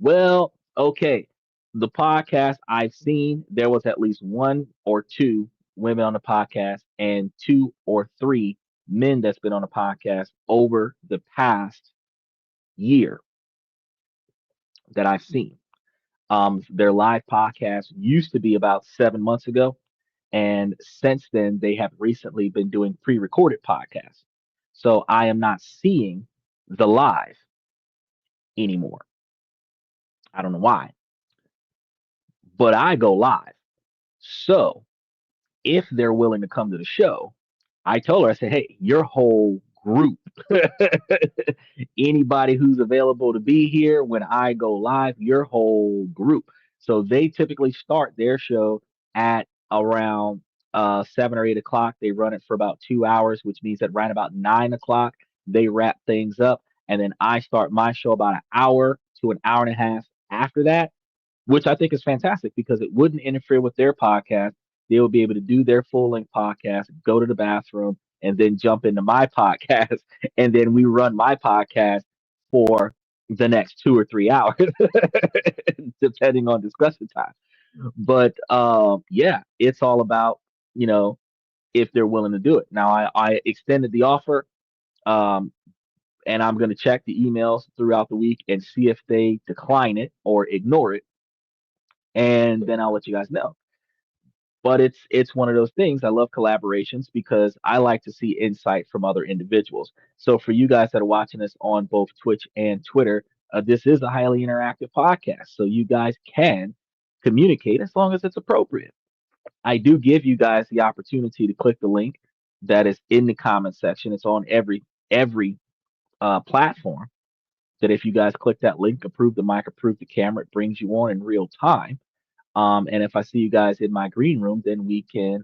Well, okay. The podcast I've seen, there was at least one or two women on the podcast and two or three men that's been on the podcast over the past year that I've seen. Their live podcast used to be about 7 months ago. And since then, they have recently been doing pre recorded podcasts. So I am not seeing the live anymore. I don't know why, but I go live. So if they're willing to come to the show, I told her, I said, hey, your whole group, anybody who's available to be here when I go live, your whole group. So they typically start their show at around 7 or 8 o'clock. They run it for about 2 hours, which means that right about 9 o'clock, they wrap things up. And then I start my show about an hour to an hour and a half after that, which I think is fantastic because it wouldn't interfere with their podcast. They will be able to do their full length podcast, go to the bathroom, and then jump into my podcast. And then we run my podcast for the next 2 or 3 hours, depending on discussion time. But yeah, it's all about, you know, if they're willing to do it. Now, I extended the offer, um, and I'm going to check the emails throughout the week and see if they decline it or ignore it, and then I'll let you guys know. But it's one of those things. I love collaborations because I like to see insight from other individuals. So for you guys that are watching this on both Twitch and Twitter, this is a highly interactive podcast, so you guys can communicate as long as it's appropriate. I do give you guys the opportunity to click the link that is in the comment section. It's on every platform. That if you guys click that link, approve the mic, approve the camera, it brings you on in real time. And if I see you guys in my green room, then we can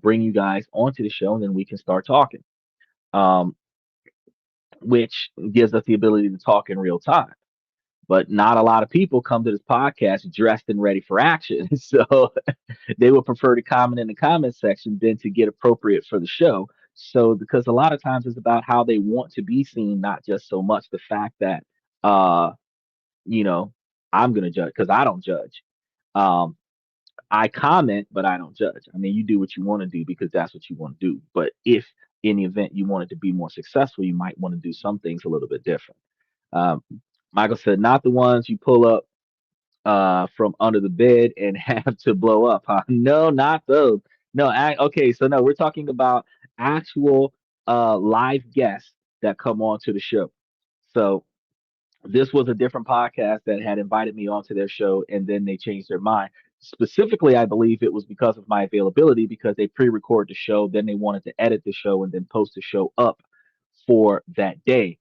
bring you guys onto the show and then we can start talking, um, which gives us the ability to talk in real time. But not a lot of people come to this podcast dressed and ready for action. So they would prefer to comment in the comment section than to get appropriate for the show. So because a lot of times it's about how they want to be seen, not just so much the fact that, uh, you know, I'm going to judge because I don't judge. Um, I comment, but I don't judge. I mean, you do what you want to do because that's what you want to do. But if in the event you wanted to be more successful, you might want to do some things a little bit different. Um, Michael said, not the ones you pull up from under the bed and have to blow up, huh? No, not those. No, okay, so no, we're talking about actual live guests that come on to the show. So this was a different podcast that had invited me onto their show and then they changed their mind. Specifically, I believe it was because of my availability because they pre-record the show, then they wanted to edit the show and then post the show up for that day.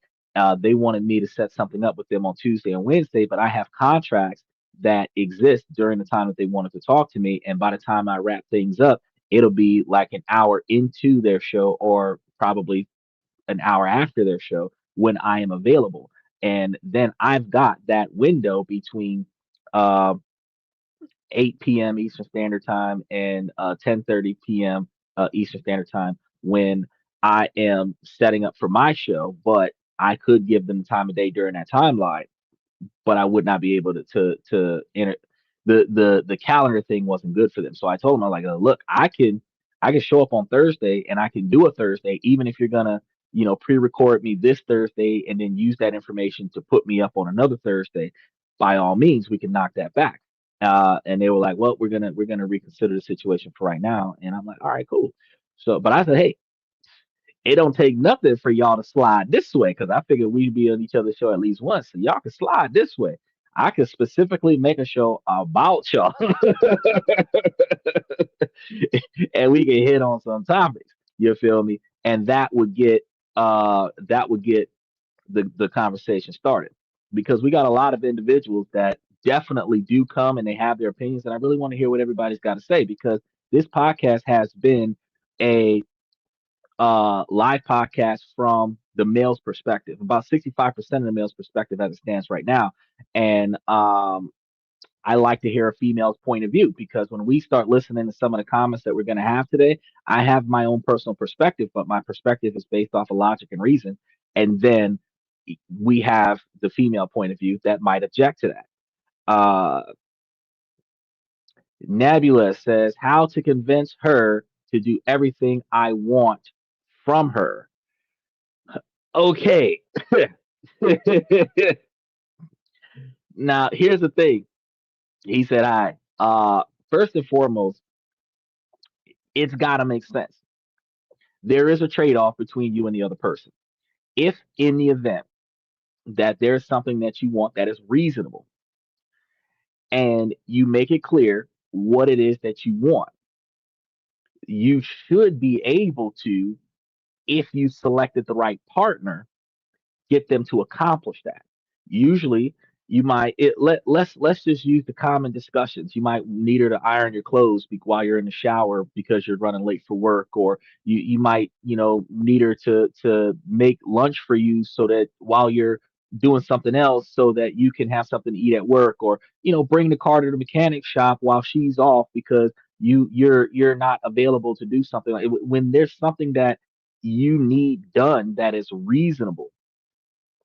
They wanted me to set something up with them on Tuesday and Wednesday, but I have contracts that exist during the time that they wanted to talk to me. And by the time I wrap things up, it'll be like an hour into their show or probably an hour after their show when I am available. And then I've got that window between uh, 8 p.m. Eastern Standard Time and 10:30 p.m. Eastern Standard Time when I am setting up for my show. But I could give them the time of day during that timeline, but I would not be able to enter. The calendar thing wasn't good for them. So I told them, I was like, look, I can show up on Thursday and I can do a Thursday, even if you're gonna, pre-record me this Thursday and then use that information to put me up on another Thursday. By all means, we can knock that back. And they were like, well, we're gonna reconsider the situation for right now. And I'm like, all right, cool. So, but I said, hey, it don't take nothing for y'all to slide this way because I figured we'd be on each other's show at least once, so y'all can slide this way. I could specifically make a show about y'all, and we can hit on some topics. You feel me? And that would get the conversation started because we got a lot of individuals that definitely do come and they have their opinions, and I really want to hear what everybody's got to say because this podcast has been a live podcast from the male's perspective, about 65% of the male's perspective as it stands right now. And I like to hear a female's point of view because when we start listening to some of the comments that we're going to have today, I have my own personal perspective, but my perspective is based off of logic and reason. And then we have the female point of view that might object to that. Uh, Nebula says, how to convince her to do everything I want from her. Okay. Now, here's the thing. He said, "I first and foremost, it's got to make sense. There is a trade-off between you and the other person. If in the event that there's something that you want that is reasonable, and you make it clear what it is that you want, you should be able to, if you selected the right partner, get them to accomplish that. Usually, you might let's just use the common discussions. You might need her to iron your clothes while you're in the shower because you're running late for work, or you might need her to make lunch for you so that while you're doing something else, so that you can have something to eat at work, or bring the car to the mechanic shop while she's off because you're not available to do something. Like when there's something that you need done that is reasonable,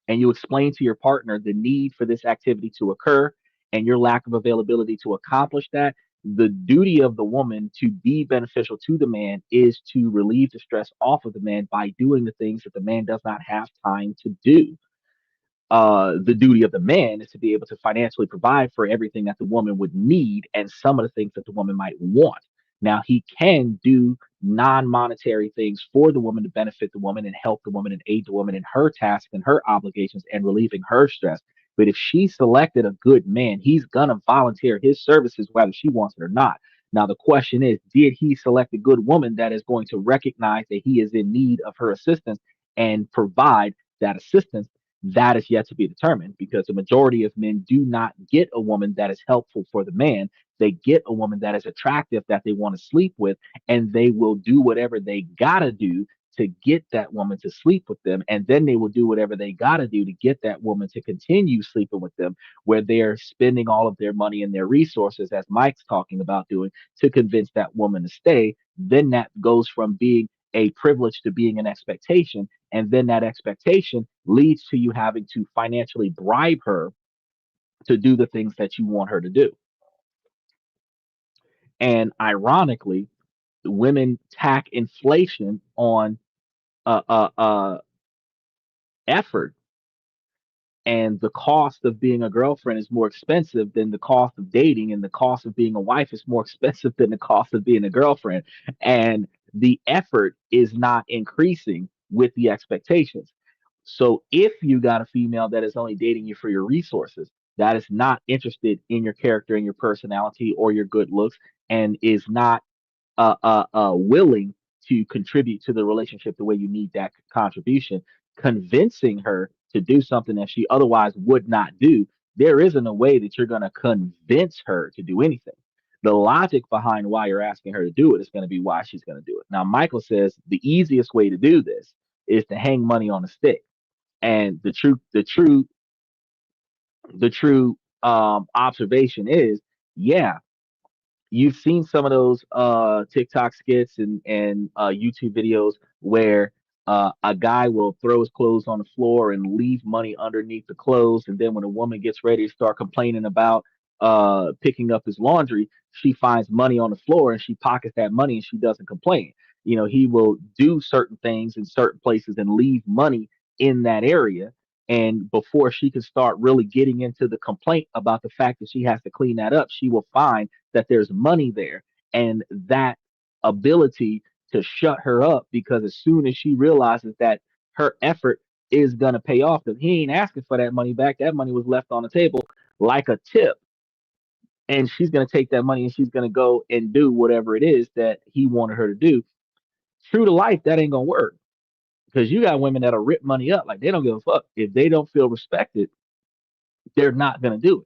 and you explain to your partner the need for this activity to occur and your lack of availability to accomplish that, the duty of the woman to be beneficial to the man is to relieve the stress off of the man by doing the things that the man does not have time to do. The duty of the man is to be able to financially provide for everything that the woman would need and some of the things that the woman might want. Now, he can do non monetary things for the woman to benefit the woman and help the woman and aid the woman in her tasks and her obligations and relieving her stress. But if she selected a good man, he's going to volunteer his services whether she wants it or not. Now, the question is, did he select a good woman that is going to recognize that he is in need of her assistance and provide that assistance? That is yet to be determined because the majority of men do not get a woman that is helpful for the man. They get a woman that is attractive that they want to sleep with, and they will do whatever they gotta do to get that woman to sleep with them. And then they will do whatever they gotta do to get that woman to continue sleeping with them, where they're spending all of their money and their resources, as Mike's talking about doing, to convince that woman to stay. Then that goes from being a privilege to being an expectation. And then that expectation leads to you having to financially bribe her to do the things that you want her to do. And ironically, women tack inflation on effort, and the cost of being a girlfriend is more expensive than the cost of dating, and the cost of being a wife is more expensive than the cost of being a girlfriend, and the effort is not increasing with the expectations. So if you got a female that is only dating you for your resources, that is not interested in your character and your personality or your good looks, and is not willing to contribute to the relationship the way you need that contribution, convincing her to do something that she otherwise would not do, there isn't a way that you're going to convince her to do anything. The logic behind why you're asking her to do it is going to be why she's going to do it. Now, Michael says the easiest way to do this is to hang money on a stick. And the true observation is, yeah, you've seen some of those TikTok skits and YouTube videos where a guy will throw his clothes on the floor and leave money underneath the clothes, and then when a woman gets ready to start complaining about picking up his laundry, she finds money on the floor and she pockets that money and she doesn't complain. He will do certain things in certain places and leave money in that area. And before she can start really getting into the complaint about the fact that she has to clean that up, she will find that there's money there, and that ability to shut her up, because as soon as she realizes that her effort is going to pay off, because he ain't asking for that money back, that money was left on the table like a tip, and she's going to take that money and she's going to go and do whatever it is that he wanted her to do. True to life, that ain't going to work, because you got women that'll rip money up like they don't give a fuck. If they don't feel respected, they're not going to do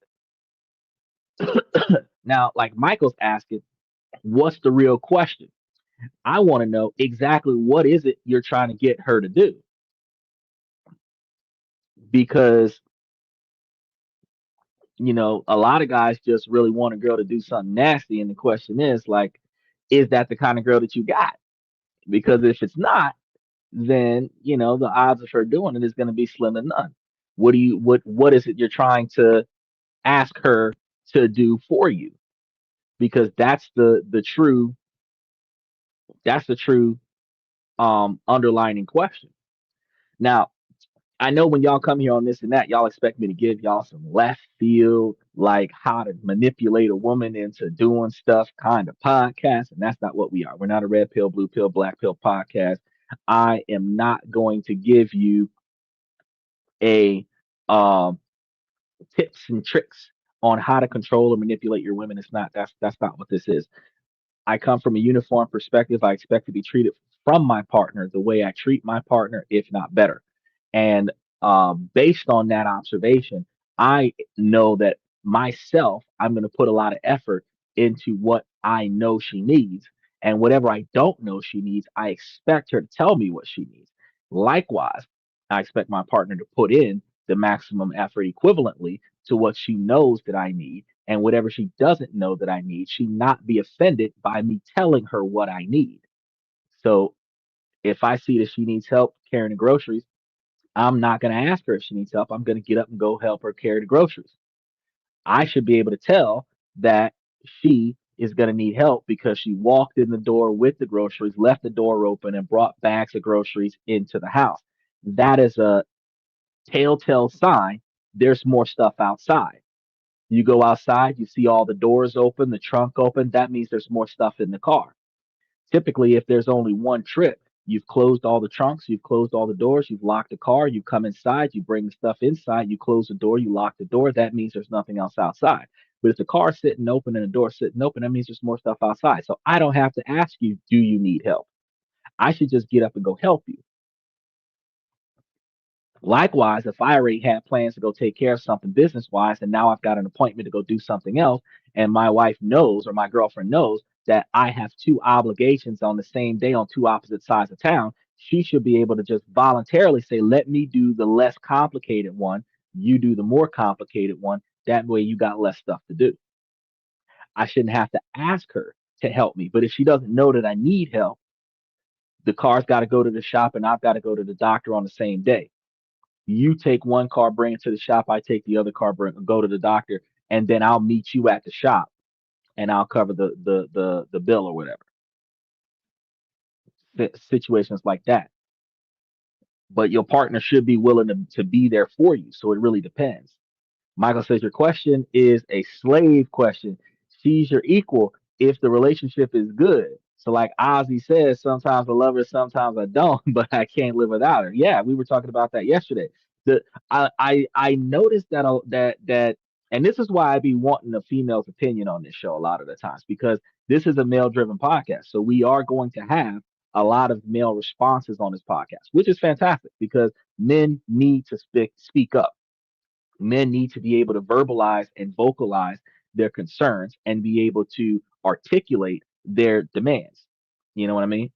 it. Now, like Michael's asking, what's the real question? I want to know exactly what is it you're trying to get her to do, because a lot of guys just really want a girl to do something nasty, and the question is, like, is that the kind of girl that you got? Because if it's not, then the odds of her doing it is going to be slim to none. What is it you're trying to ask her to do for you, because that's the true underlining question. Now, I know when y'all come here on this and that, y'all expect me to give y'all some left field, like how to manipulate a woman into doing stuff kind of podcast. And that's not what we are. We're not a red pill, blue pill, black pill podcast. I am not going to give you a um, tips and tricks on how to control or manipulate your women. It's not, that's not what this is. I come from a uniform perspective. I expect to be treated from my partner the way I treat my partner, if not better. And based on that observation, I know that myself, I'm going to put a lot of effort into what I know she needs. And whatever I don't know she needs, I expect her to tell me what she needs. Likewise, I expect my partner to put in the maximum effort equivalently to what she knows that I need, and whatever she doesn't know that I need, she not be offended by me telling her what I need. So if I see that she needs help carrying the groceries, I'm not going to ask her if she needs help. I'm going to get up and go help her carry the groceries. I should be able to tell that she is going to need help because she walked in the door with the groceries, left the door open, and brought bags of groceries into the house. That is a telltale sign there's more stuff outside. You go outside, you see all the doors open, the trunk open. That means there's more stuff in the car. Typically, if there's only one trip, you've closed all the trunks, you've closed all the doors, you've locked the car, you come inside, you bring the stuff inside, you close the door, you lock the door. That means there's nothing else outside. But if the car's sitting open and the door's sitting open, that means there's more stuff outside. So I don't have to ask you, do you need help? I should just get up and go help you. Likewise, if I already had plans to go take care of something business wise, and now I've got an appointment to go do something else, and my wife knows or my girlfriend knows that I have two obligations on the same day on two opposite sides of town, she should be able to just voluntarily say, let me do the less complicated one. You do the more complicated one. That way you got less stuff to do. I shouldn't have to ask her to help me. But if she doesn't know that I need help, the car's got to go to the shop and I've got to go to the doctor on the same day. You take one car, bring it to the shop. I take the other car, go to the doctor, and then I'll meet you at the shop and I'll cover the bill or whatever. Situations like that. But your partner should be willing to be there for you. So it really depends. Michael says your question is a slave question. She's your equal if the relationship is good. So like Ozzy says, sometimes I love her, sometimes I don't, but I can't live without her. Yeah, we were talking about that yesterday. The I noticed that, and this is why I be wanting a female's opinion on this show a lot of the times, because this is a male driven podcast. So we are going to have a lot of male responses on this podcast, which is fantastic because men need to speak up. Men need to be able to verbalize and vocalize their concerns and be able to articulate their demands. You know what I mean?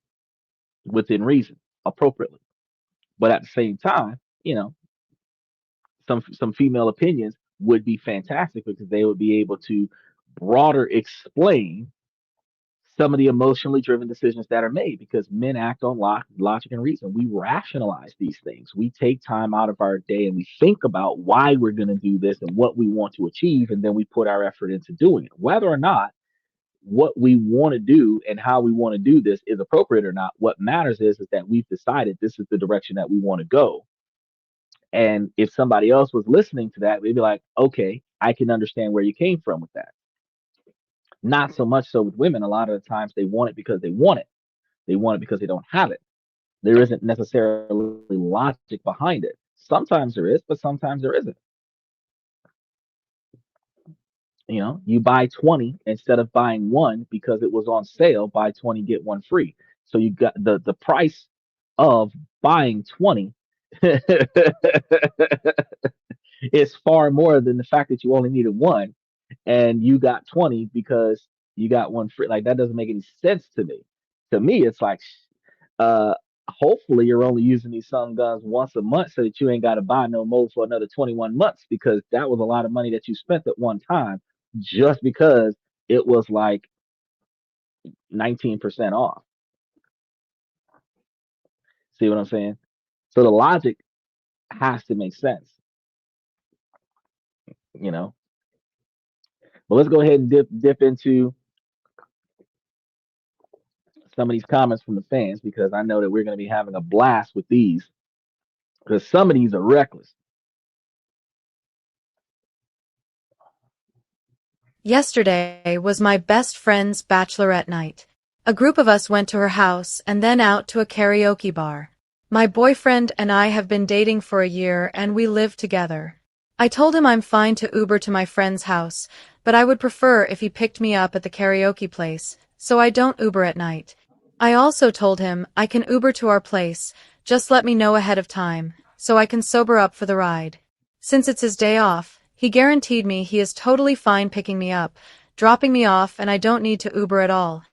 Within reason, appropriately. But at the same time, some female opinions would be fantastic because they would be able to broader explain some of the emotionally driven decisions that are made, because men act on logic and reason. We rationalize these things. We take time out of our day and we think about why we're going to do this and what we want to achieve, and then we put our effort into doing it. Whether or not what we want to do and how we want to do this is appropriate or not, what matters is that we've decided this is the direction that we want to go. And if somebody else was listening to that, they'd be like, okay, I can understand where you came from with that. Not so much so with women. A lot of the times they want it because they want it. They want it because they don't have it. There isn't necessarily logic behind it. Sometimes there is, but sometimes there isn't. You buy 20 instead of buying one because it was on sale, buy 20, get one free. So you got the price of buying 20 is far more than the fact that you only needed one and you got 20 because you got one free. Like that doesn't make any sense to me. To me, it's like, uh, hopefully you're only using these sun guns once a month so that you ain't got to buy no more for another 21 months, because that was a lot of money that you spent at one time just because it was like 19% off. See what I'm saying? So the logic has to make sense, you know? But let's go ahead and dip into some of these comments from the fans because I know that we're going to be having a blast with these because some of these are reckless. Yesterday was my best friend's bachelorette night. A group of us went to her house and then out to a karaoke bar. My boyfriend and I have been dating for a year and we live together. I told him I'm fine to Uber to my friend's house, but I would prefer if he picked me up at the karaoke place, so I don't Uber at night. I also told him I can Uber to our place, just let me know ahead of time, so I can sober up for the ride. Since it's his day off, he guaranteed me he is totally fine picking me up, dropping me off, and I don't need to Uber at all,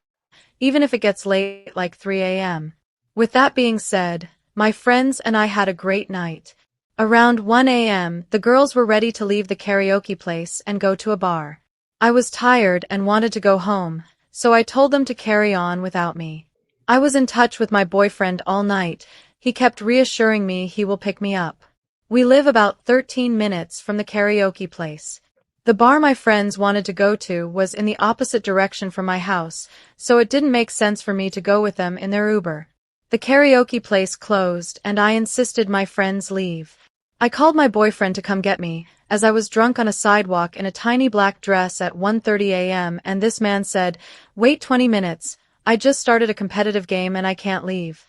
even if it gets late like 3 a.m. With that being said, my friends and I had a great night. Around 1 a.m., the girls were ready to leave the karaoke place and go to a bar. I was tired and wanted to go home, so I told them to carry on without me. I was in touch with my boyfriend all night. He kept reassuring me he will pick me up. We live about 13 minutes from the karaoke place. The bar my friends wanted to go to was in the opposite direction from my house, so it didn't make sense for me to go with them in their Uber. The karaoke place closed and I insisted my friends leave. I called my boyfriend to come get me, as I was drunk on a sidewalk in a tiny black dress at 1:30 a.m. and this man said, "Wait 20 minutes, I just started a competitive game and I can't leave."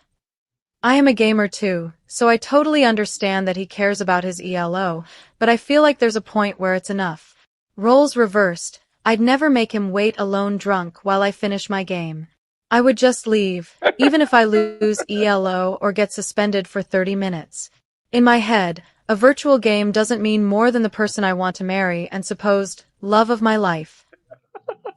I am a gamer too, so I totally understand that he cares about his ELO, but I feel like there's a point where it's enough. Roles reversed, I'd never make him wait alone drunk while I finish my game. I would just leave, even if I lose ELO or get suspended for 30 minutes. In my head, a virtual game doesn't mean more than the person I want to marry and supposed love of my life.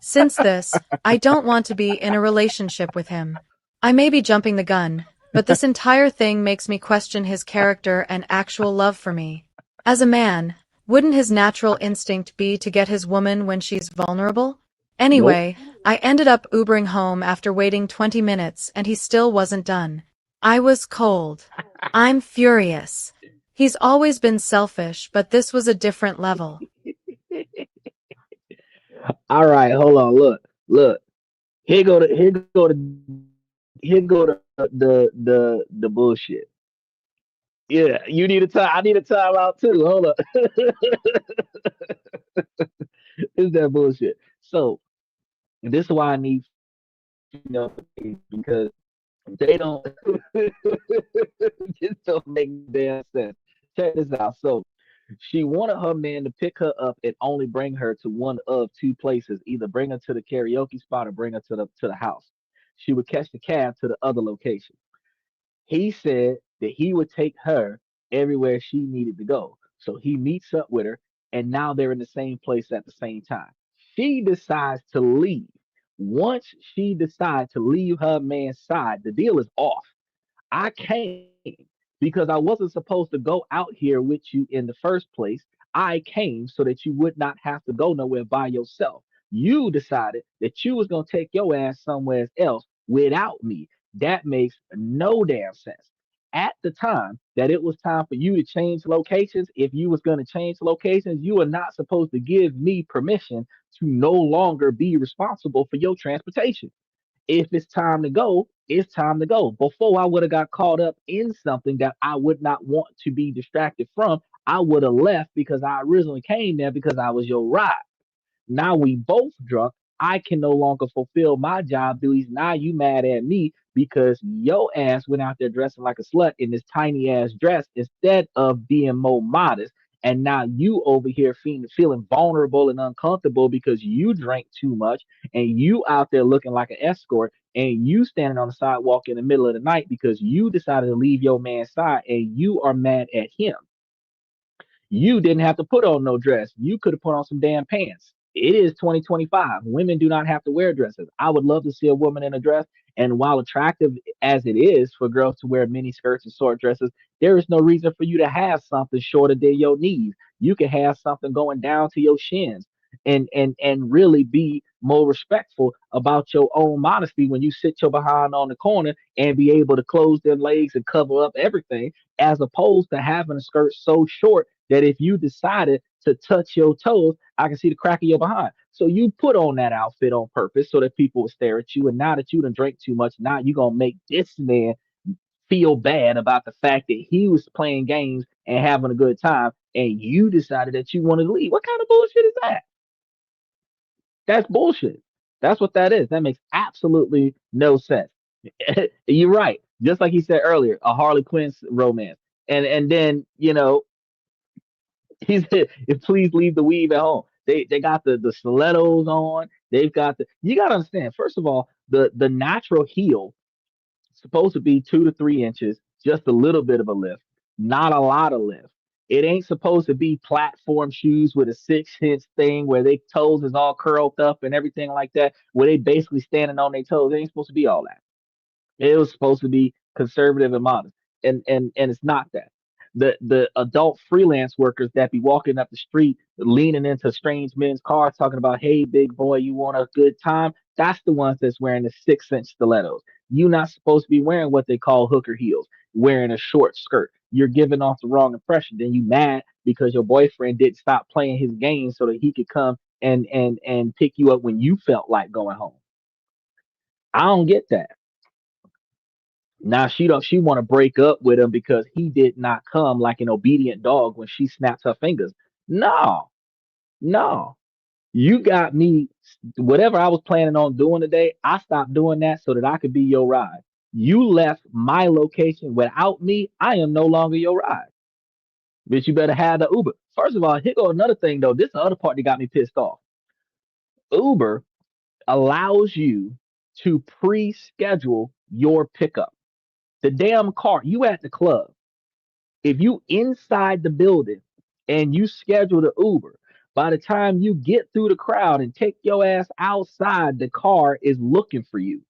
Since this, I don't want to be in a relationship with him. I may be jumping the gun, but this entire thing makes me question his character and actual love for me. As a man, wouldn't his natural instinct be to get his woman when she's vulnerable? Nope. Anyway, I ended up Ubering home after waiting 20 minutes and he still wasn't done. I was cold. I'm furious. He's always been selfish, but this was a different level. All right, hold on. Look. Here go the bullshit. Yeah, you need a time. I need a time out too. Hold up. Is that bullshit? So this is why I need female because they don't just don't make damn sense. Check this out. So she wanted her man to pick her up and only bring her to one of two places, either bring her to the karaoke spot or bring her to the house. She would catch the cab to the other location. He said that he would take her everywhere she needed to go. So he meets up with her, and now they're in the same place at the same time. She decides to leave. Once she decides to leave her man's side, the deal is off. I came because I wasn't supposed to go out here with you in the first place. I came so that you would not have to go nowhere by yourself. You decided that you was gonna take your ass somewhere else without me. That makes no damn sense. At the time that it was time for you to change locations, if you was gonna change locations, you are not supposed to give me permission to no longer be responsible for your transportation. If it's time to go, it's time to go. Before I would have got caught up in something that I would not want to be distracted from, I would have left because I originally came there because I was your ride. Now we both drunk. I can no longer fulfill my job duties. Now you mad at me because your ass went out there dressing like a slut in this tiny ass dress instead of being more modest. And now you over here feeling vulnerable and uncomfortable because you drank too much and you out there looking like an escort and you standing on the sidewalk in the middle of the night because you decided to leave your man's side and you are mad at him. You didn't have to put on no dress. You could have put on some damn pants. It is 2025. Women do not have to wear dresses. I would love to see a woman in a dress. And while attractive as it is for girls to wear mini skirts and short dresses, there is no reason for you to have something shorter than your knees. You can have something going down to your shins and really be more respectful about your own modesty when you sit your behind on the corner and be able to close their legs and cover up everything as opposed to having a skirt so short that if you decided to touch your toes, I can see the crack of your behind. So you put on that outfit on purpose so that people will stare at you. And now that you done drank too much, now you gonna make this man feel bad about the fact that he was playing games and having a good time, and you decided that you wanted to leave. What kind of bullshit is that? That's bullshit. That's what that is. That makes absolutely no sense. You're right. Just like he said earlier, a Harley Quinn romance. And then, he said, please leave the weave at home. They got the stilettos on. They've got the you gotta understand, first of all, the natural heel supposed to be 2 to 3 inches, just a little bit of a lift, not a lot of lift. It ain't supposed to be platform shoes with a 6 inch thing where they toes is all curled up and everything like that, where they basically standing on their toes. It ain't supposed to be all that. It was supposed to be conservative and modest, and it's not that. The adult freelance workers that be walking up the street leaning into strange men's cars talking about, hey big boy, you want a good time? That's the ones that's wearing the 6 inch stilettos. You're not supposed to be wearing what they call hooker heels, wearing a short skirt. You're giving off the wrong impression. Then you mad because your boyfriend didn't stop playing his game so that he could come and pick you up when you felt like going home. I don't get that. Now she want to break up with him because he did not come like an obedient dog when she snaps her fingers. No, no. You got me whatever I was planning on doing today, I stopped doing that so that I could be your ride. You left my location without me, I am no longer your ride. Bitch, you better have the Uber. First of all, here go another thing though. This is the other part that got me pissed off. Uber allows you to pre-schedule your pickup. The damn car, you at the club. If you inside the building and you schedule the Uber, by the time you get through the crowd and take your ass outside, the car is looking for you.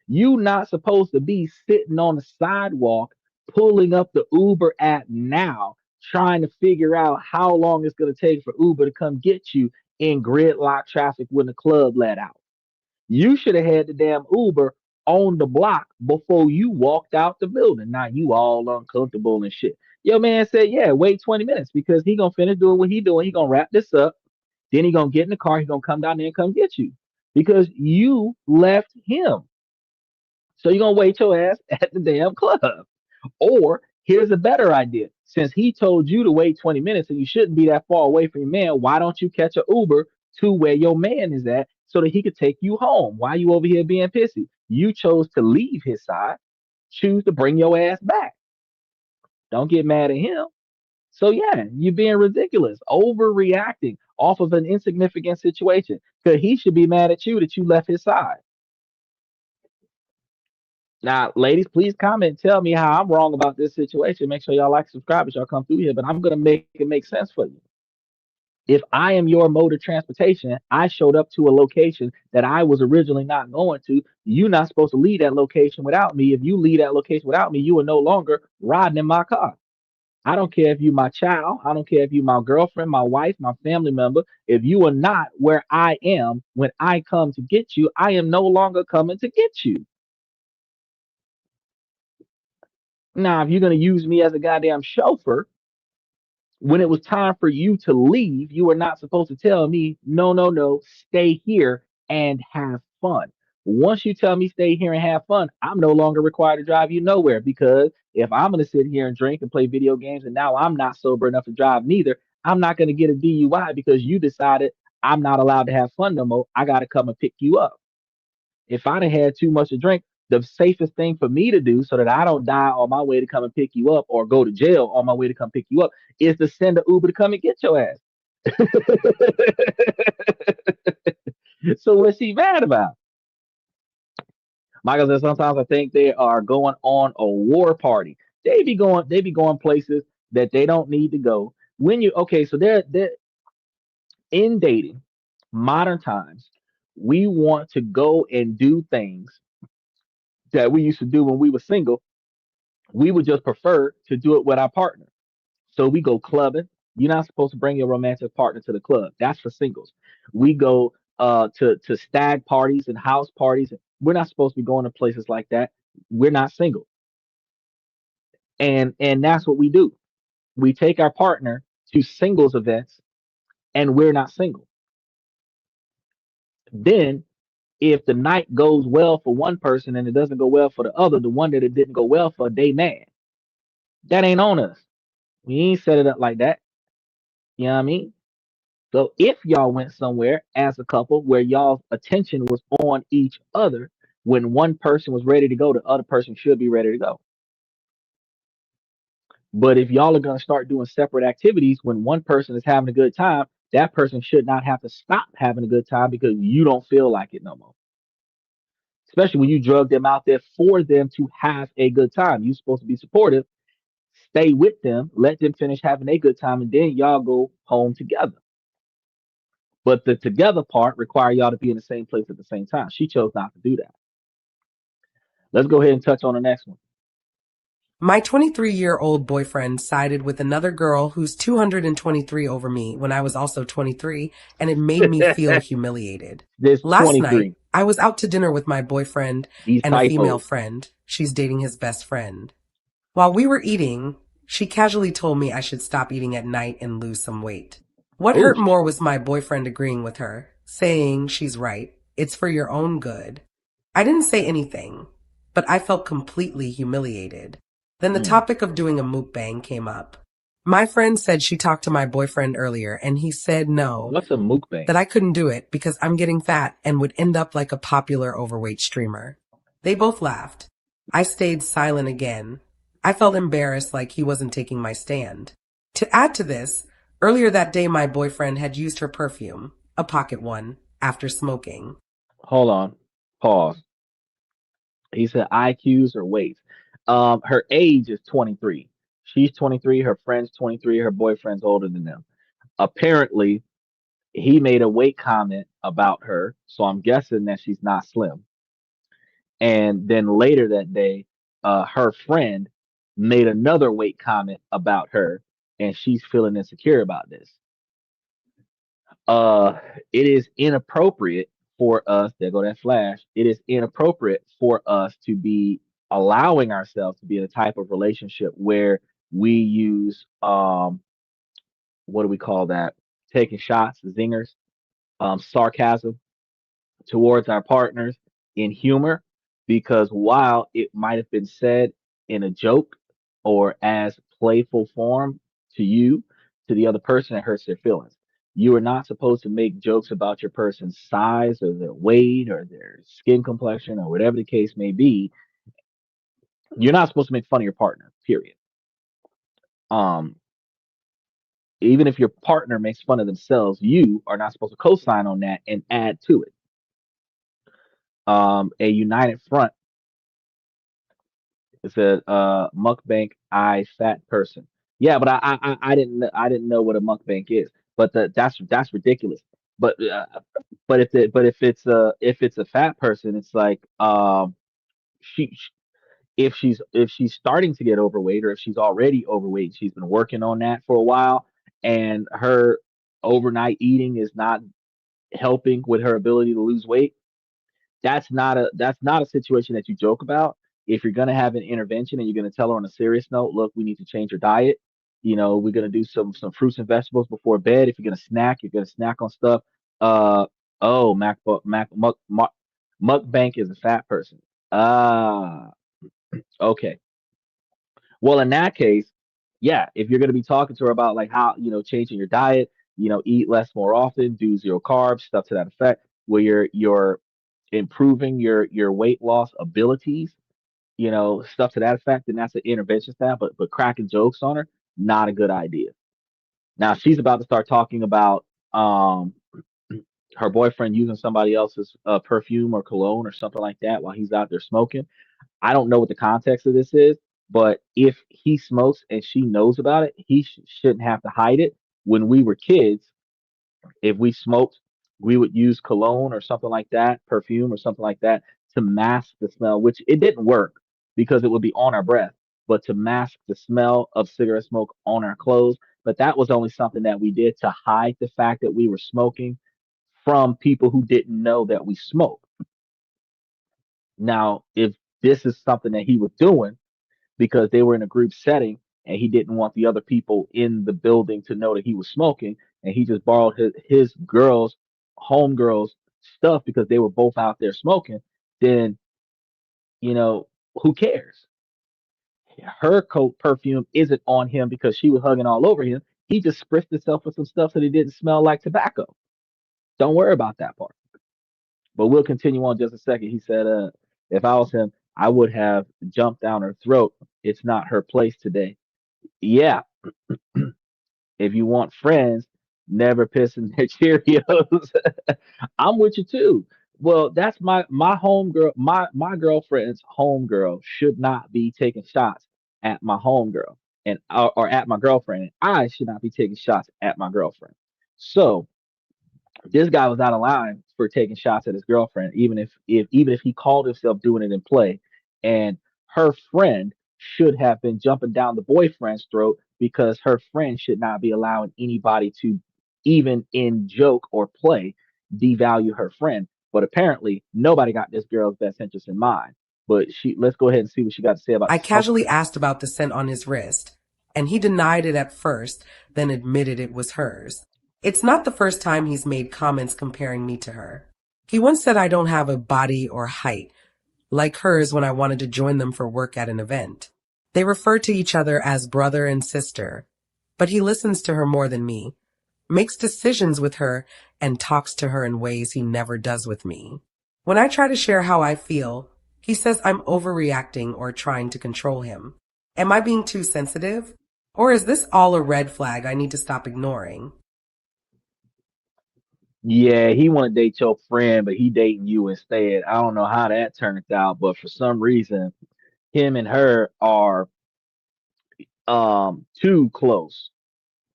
You not supposed to be sitting on the sidewalk pulling up the Uber app now, trying to figure out how long it's gonna take for Uber to come get you in gridlock traffic when the club let out. You should have had the damn Uber on the block before you walked out the building. Now you all uncomfortable and shit. Your man said, yeah, wait 20 minutes because he gonna finish doing what he doing. He gonna wrap this up. Then he gonna get in the car. He gonna come down there and come get you because you left him. So you gonna wait your ass at the damn club. Or here's a better idea. Since he told you to wait 20 minutes and you shouldn't be that far away from your man, why don't you catch an Uber to where your man is at so that he could take you home? Why you over here being pissy? You chose to leave his side, choose to bring your ass back. Don't get mad at him. So yeah, you're being ridiculous, overreacting off of an insignificant situation. Because he should be mad at you that you left his side. Now, ladies, please comment. Tell me how I'm wrong about this situation. Make sure y'all like, subscribe as y'all come through here. But I'm gonna make it make sense for you. If I am your mode of transportation, I showed up to a location that I was originally not going to. You're not supposed to leave that location without me. If you leave that location without me, you are no longer riding in my car. I don't care if you my child. I don't care if you my girlfriend, my wife, my family member. If you are not where I am when I come to get you, I am no longer coming to get you. Now, if you're going to use me as a goddamn chauffeur, when it was time for you to leave, you were not supposed to tell me, no, no, no, stay here and have fun. Once you tell me stay here and have fun, I'm no longer required to drive you nowhere because if I'm going to sit here and drink and play video games and now I'm not sober enough to drive neither, I'm not going to get a DUI because you decided I'm not allowed to have fun no more. I got to come and pick you up. If I'd have had too much to drink, the safest thing for me to do so that I don't die on my way to come and pick you up or go to jail on my way to come pick you up is to send an Uber to come and get your ass. So what's she mad about? Michael says sometimes I think they are going on a war party. They be going places that they don't need to go. When you okay, so they're in dating, modern times, we want to go and do things that we used to do when we were single. We would just prefer to do it with our partner. So we go clubbing. You're not supposed to bring your romantic partner to the club. That's for singles. We go to stag parties and house parties. We're not supposed to be going to places like that. We're not single. And that's what we do. We take our partner to singles events and we're not single. Then if the night goes well for one person and it doesn't go well for the other, the one that it didn't go well for, they mad. That ain't on us. We ain't set it up like that. You know what I mean? So if y'all went somewhere as a couple where y'all's attention was on each other, when one person was ready to go, the other person should be ready to go. But if y'all are going to start doing separate activities when one person is having a good time, that person should not have to stop having a good time because you don't feel like it no more. Especially when you drug them out there for them to have a good time. You're supposed to be supportive, stay with them, let them finish having a good time, and then y'all go home together. But the together part require y'all to be in the same place at the same time. She chose not to do that. Let's go ahead and touch on the next one. My 23-year-old boyfriend sided with another girl who's 223 over me when I was also 23, and it made me feel humiliated. This Last night, 23. I was out to dinner with my boyfriend These and a female typos. friend. She's dating his best friend. While we were eating, she casually told me I should stop eating at night and lose some weight. What Ooh. hurt more was my boyfriend agreeing with her, saying she's right. It's for your own good. I didn't say anything, but I felt completely humiliated. Then the Mm. topic of doing a mukbang came up. My friend said she talked to my boyfriend earlier and he said no, What's a mukbang? that I couldn't do it because I'm getting fat and would end up like a popular overweight streamer. They both laughed. I stayed silent again. I felt embarrassed like he wasn't taking my stand. To add to this, earlier that day my boyfriend had used her perfume, a pocket one, after smoking. Hold on. Pause. He said IQs or weights. Her age is 23. She's 23. Her friend's 23. Her boyfriend's older than them. Apparently, he made a weight comment about her, so I'm guessing that she's not slim. And then later that day, her friend made another weight comment about her, and she's feeling insecure about this. Uh, it is inappropriate for us. There go that flash. It is inappropriate for us to be allowing ourselves to be in a type of relationship where we use what do we call that? Taking shots, zingers, sarcasm towards our partners in humor, because while it might have been said in a joke or as playful form to you, to the other person, it hurts their feelings. You are not supposed to make jokes about your person's size or their weight or their skin complexion or whatever the case may be. You're not supposed to make fun of your partner, period. Um, Even if your partner makes fun of themselves, you are not supposed to co-sign on that and add to it. A united front. It said, mukbank I fat person. Yeah, but I didn't know what a mukbank is. But that's ridiculous. But if it's a fat person, it's like she if she's starting to get overweight or if she's already overweight, she's been working on that for a while, and her overnight eating is not helping with her ability to lose weight. That's not a situation that you joke about. If you're gonna have an intervention and you're gonna tell her on a serious note, look, we need to change your diet. You know, we're gonna do some fruits and vegetables before bed. If you're gonna snack on stuff. Uh oh, Mukbank is a fat person. Ah, okay. Well, in that case, yeah, if you're gonna be talking to her about like how changing your diet, eat less more often, do zero carbs, stuff to that effect, where you're improving your weight loss abilities, stuff to that effect, then that's an intervention style. But cracking jokes on her, not a good idea. Now she's about to start talking about her boyfriend using somebody else's perfume or cologne or something like that while he's out there smoking. I don't know what the context of this is, but if he smokes and she knows about it, he shouldn't have to hide it. When we were kids, if we smoked, we would use cologne or something like that, perfume or something like that to mask the smell, which it didn't work because it would be on our breath, but to mask the smell of cigarette smoke on our clothes. But that was only something that we did to hide the fact that we were smoking from people who didn't know that we smoked. Now, if this is something that he was doing because they were in a group setting and he didn't want the other people in the building to know that he was smoking, and he just borrowed his girls, homegirls stuff because they were both out there smoking, then you know who cares? Her coat perfume isn't on him because she was hugging all over him. He just spritzed himself with some stuff so that it didn't smell like tobacco. Don't worry about that part. But we'll continue on just a second. He said, if I was him, I would have jumped down her throat. It's not her place today. Yeah, if you want friends, never pissing their Cheerios. I'm with you too. Well, that's my homegirl. My girlfriend's homegirl should not be taking shots at my homegirl and or at my girlfriend. And I should not be taking shots at my girlfriend. So this guy was out of line for taking shots at his girlfriend, even if he called himself doing it in play. And her friend should have been jumping down the boyfriend's throat because her friend should not be allowing anybody to, even in joke or play, devalue her friend. But apparently, nobody got this girl's best interest in mind. But let's go ahead and see what she got to say about I the smoke casually ring. asked about the scent on his wrist, and he denied it at first, then admitted it was hers. It's not the first time he's made comments comparing me to her. He once said I don't have a body or height, like hers when I wanted to join them for work at an event. They refer to each other as brother and sister, but he listens to her more than me, makes decisions with her, and talks to her in ways he never does with me. When I try to share how I feel, he says I'm overreacting or trying to control him. Am I being too sensitive? Or is this all a red flag I need to stop ignoring? Yeah, he want to date your friend, but he dating you instead. I don't know how that turned out, but for some reason, him and her are too close,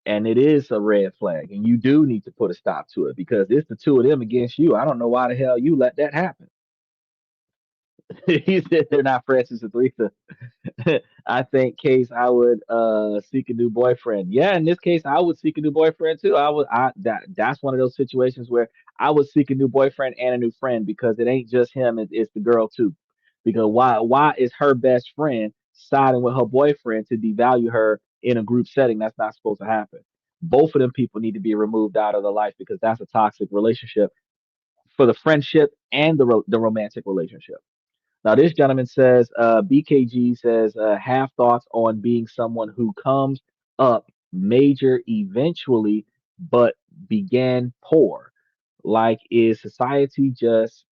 and it is a red flag, and you do need to put a stop to it because it's the two of them against you. I don't know why the hell you let that happen. He said they're not Francis and Teresa. I think case I would seek a new boyfriend. Yeah, in this case I would seek a new boyfriend too. That's one of those situations where I would seek a new boyfriend and a new friend because it ain't just him, it's the girl too. Because why is her best friend siding with her boyfriend to devalue her in a group setting? That's not supposed to happen. Both of them people need to be removed out of the life because that's a toxic relationship for the friendship and the romantic relationship. Now, this gentleman says, BKG says, have thoughts on being someone who comes up major eventually, but began poor. Like, is society just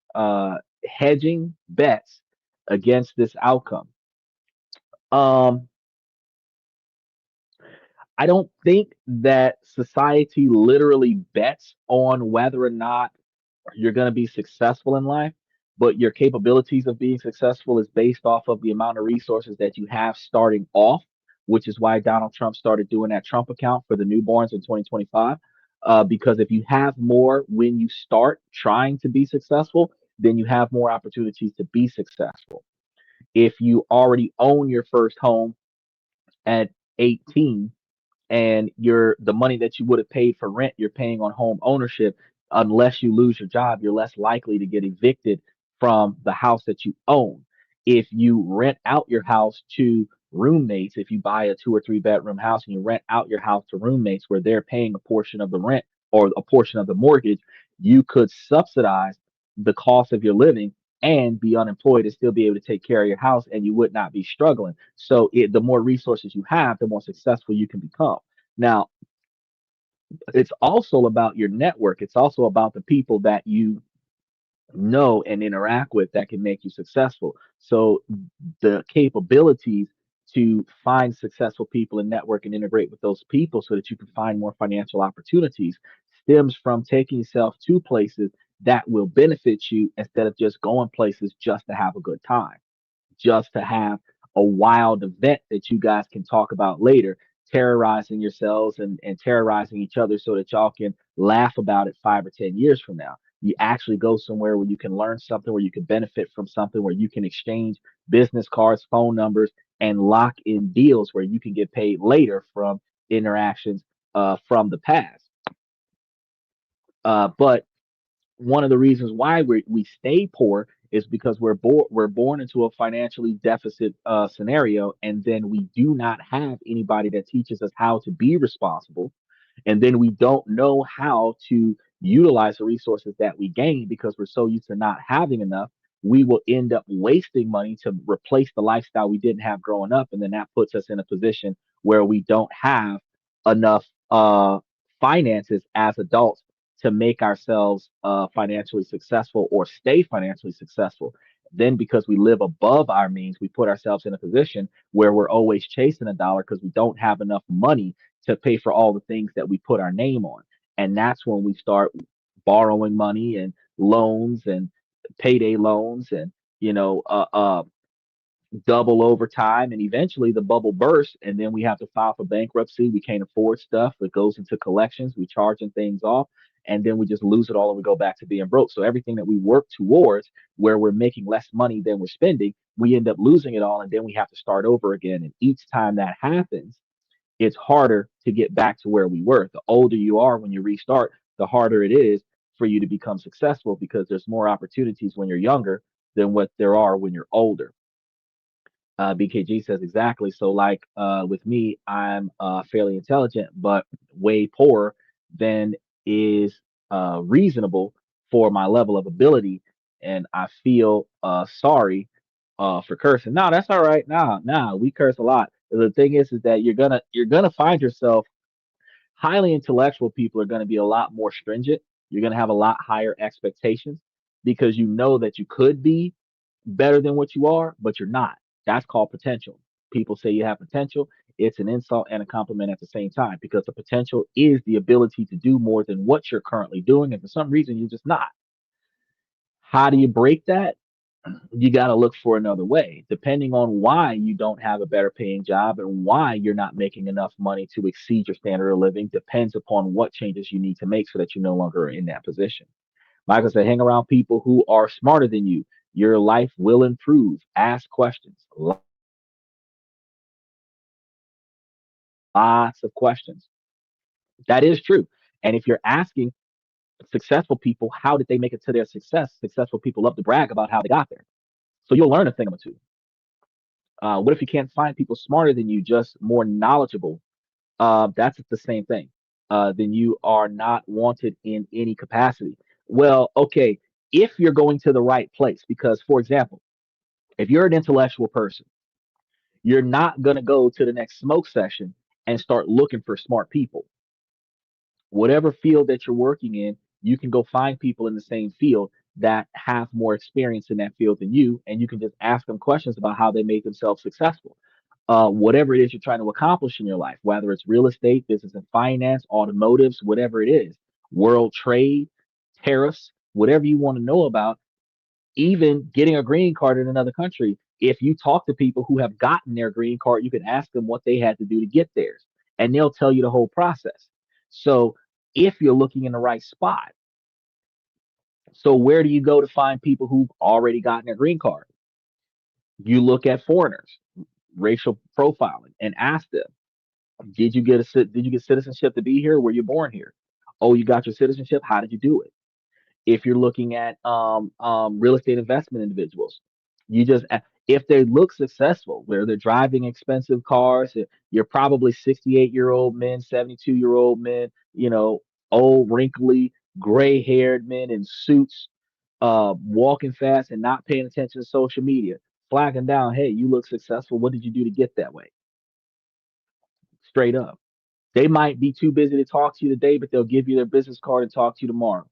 hedging bets against this outcome? Um, I don't think that society literally bets on whether or not you're going to be successful in life, but your capabilities of being successful is based off of the amount of resources that you have starting off, which is why Donald Trump started doing that Trump account for the newborns in 2025. Because if you have more when you start trying to be successful, then you have more opportunities to be successful. If you already own your first home at 18, and the money that you would have paid for rent, you're paying on home ownership. Unless you lose your job, you're less likely to get evicted from the house that you own. If you rent out your house to roommates, if you buy a 2 or 3 bedroom house and you rent out your house to roommates where they're paying a portion of the rent or a portion of the mortgage, you could subsidize the cost of your living and be unemployed and still be able to take care of your house, and you would not be struggling. So the more resources you have, the more successful you can become. Now, it's also about your network. It's also about the people that you know and interact with that can make you successful. So the capabilities to find successful people and network and integrate with those people so that you can find more financial opportunities stems from taking yourself to places that will benefit you instead of just going places just to have a good time, just to have a wild event that you guys can talk about later, terrorizing yourselves and terrorizing each other so that y'all can laugh about it 5 or 10 years from now. You actually go somewhere where you can learn something, where you can benefit from something, where you can exchange business cards, phone numbers, and lock in deals where you can get paid later from interactions from the past. But one of the reasons why we stay poor is because we're born into a financially deficit scenario, and then we do not have anybody that teaches us how to be responsible, and then we don't know how to utilize the resources that we gain because we're so used to not having enough. We will end up wasting money to replace the lifestyle we didn't have growing up, and then that puts us in a position where we don't have enough finances as adults to make ourselves financially successful or stay financially successful. Then, because we live above our means, we put ourselves in a position where we're always chasing a dollar because we don't have enough money to pay for all the things that we put our name on. And that's when we start borrowing money and loans and payday loans and, you know, double over time. And eventually the bubble bursts. And then we have to file for bankruptcy. We can't afford stuff. It goes into collections. We charging things off. And then we just lose it all and we go back to being broke. So everything that we work towards where we're making less money than we're spending, we end up losing it all. And then we have to start over again. And each time that happens, it's harder to get back to where we were. The older you are when you restart, the harder it is for you to become successful because there's more opportunities when you're younger than what there are when you're older. BKG says exactly. So, like with me, I'm fairly intelligent, but way poorer than is reasonable for my level of ability, and I feel sorry for cursing. No, that's all right. Nah, we curse a lot. The thing is that you're gonna find yourself highly intellectual people are gonna be a lot more stringent. You're gonna have a lot higher expectations because you know that you could be better than what you are, but you're not. That's called potential. People say you have potential. It's an insult and a compliment at the same time because the potential is the ability to do more than what you're currently doing. And for some reason, you're just not. How do you break that? You got to look for another way, depending on why you don't have a better paying job and why you're not making enough money to exceed your standard of living depends upon what changes you need to make so that you no longer are in that position. Michael said, hang around people who are smarter than you. Your life will improve. Ask questions, lots of questions. That is true. And if you're asking successful people, how did they make it to their success? Successful people love to brag about how they got there. So you'll learn a thing or two. What if you can't find people smarter than you, just more knowledgeable? That's the same thing. Then you are not wanted in any capacity. Well, okay, if you're going to the right place, because for example, if you're an intellectual person, you're not going to go to the next smoke session and start looking for smart people. Whatever field that you're working in, you can go find people in the same field that have more experience in that field than you, and you can just ask them questions about how they made themselves successful. Whatever it is you're trying to accomplish in your life, whether it's real estate, business and finance, automotives, whatever it is, world trade, tariffs, whatever you want to know about, even getting a green card in another country. If you talk to people who have gotten their green card, you can ask them what they had to do to get theirs, and they'll tell you the whole process. So if you're looking in the right spot, so where do you go to find people who've already gotten their green card? You look at foreigners, racial profiling, and ask them, did you get citizenship to be here? Were you born here? Oh, you got your citizenship. How did you do it? If you're looking at real estate investment individuals, you just if they look successful, where they're driving expensive cars, you're probably 68-year-old men, 72-year-old men, old, wrinkly, gray-haired men in suits, walking fast and not paying attention to social media, flagging down, hey, you look successful. What did you do to get that way? Straight up. They might be too busy to talk to you today, but they'll give you their business card and talk to you tomorrow.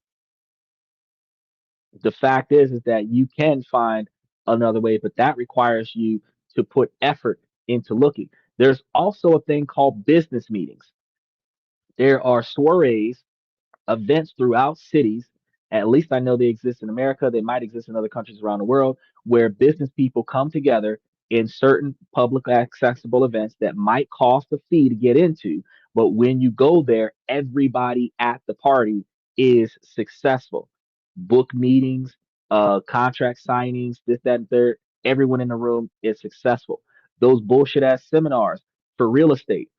The fact is that you can find another way, but that requires you to put effort into looking. There's also a thing called business meetings. There are soirees, events throughout cities. At least I know they exist in America. They might exist in other countries around the world where business people come together in certain public accessible events that might cost a fee to get into. But when you go there, everybody at the party is successful. Book meetings, contract signings, this, that, and third. Everyone in the room is successful. Those bullshit ass seminars for real estate,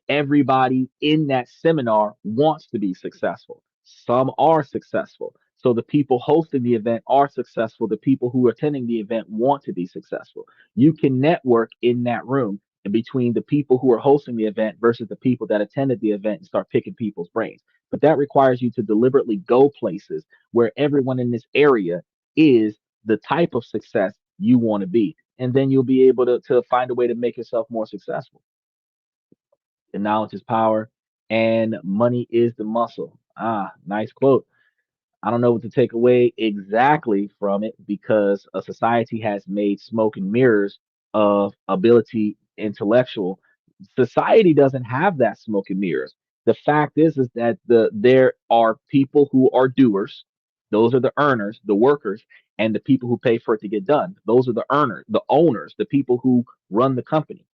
everybody in that seminar wants to be successful. Some are successful. So the people hosting the event are successful. The people who are attending the event want to be successful. You can network in that room and between the people who are hosting the event versus the people that attended the event and start picking people's brains. But that requires you to deliberately go places where everyone in this area is the type of success you want to be. And then you'll be able to find a way to make yourself more successful. And knowledge is power and money is the muscle. Ah, nice quote. I don't know what to take away exactly from it because a society has made smoke and mirrors of ability intellectual. Society doesn't have that smoke and mirrors. The fact is that there are people who are doers. Those are the earners, the workers, and the people who pay for it to get done. Those are the earners, the owners, the people who run the company,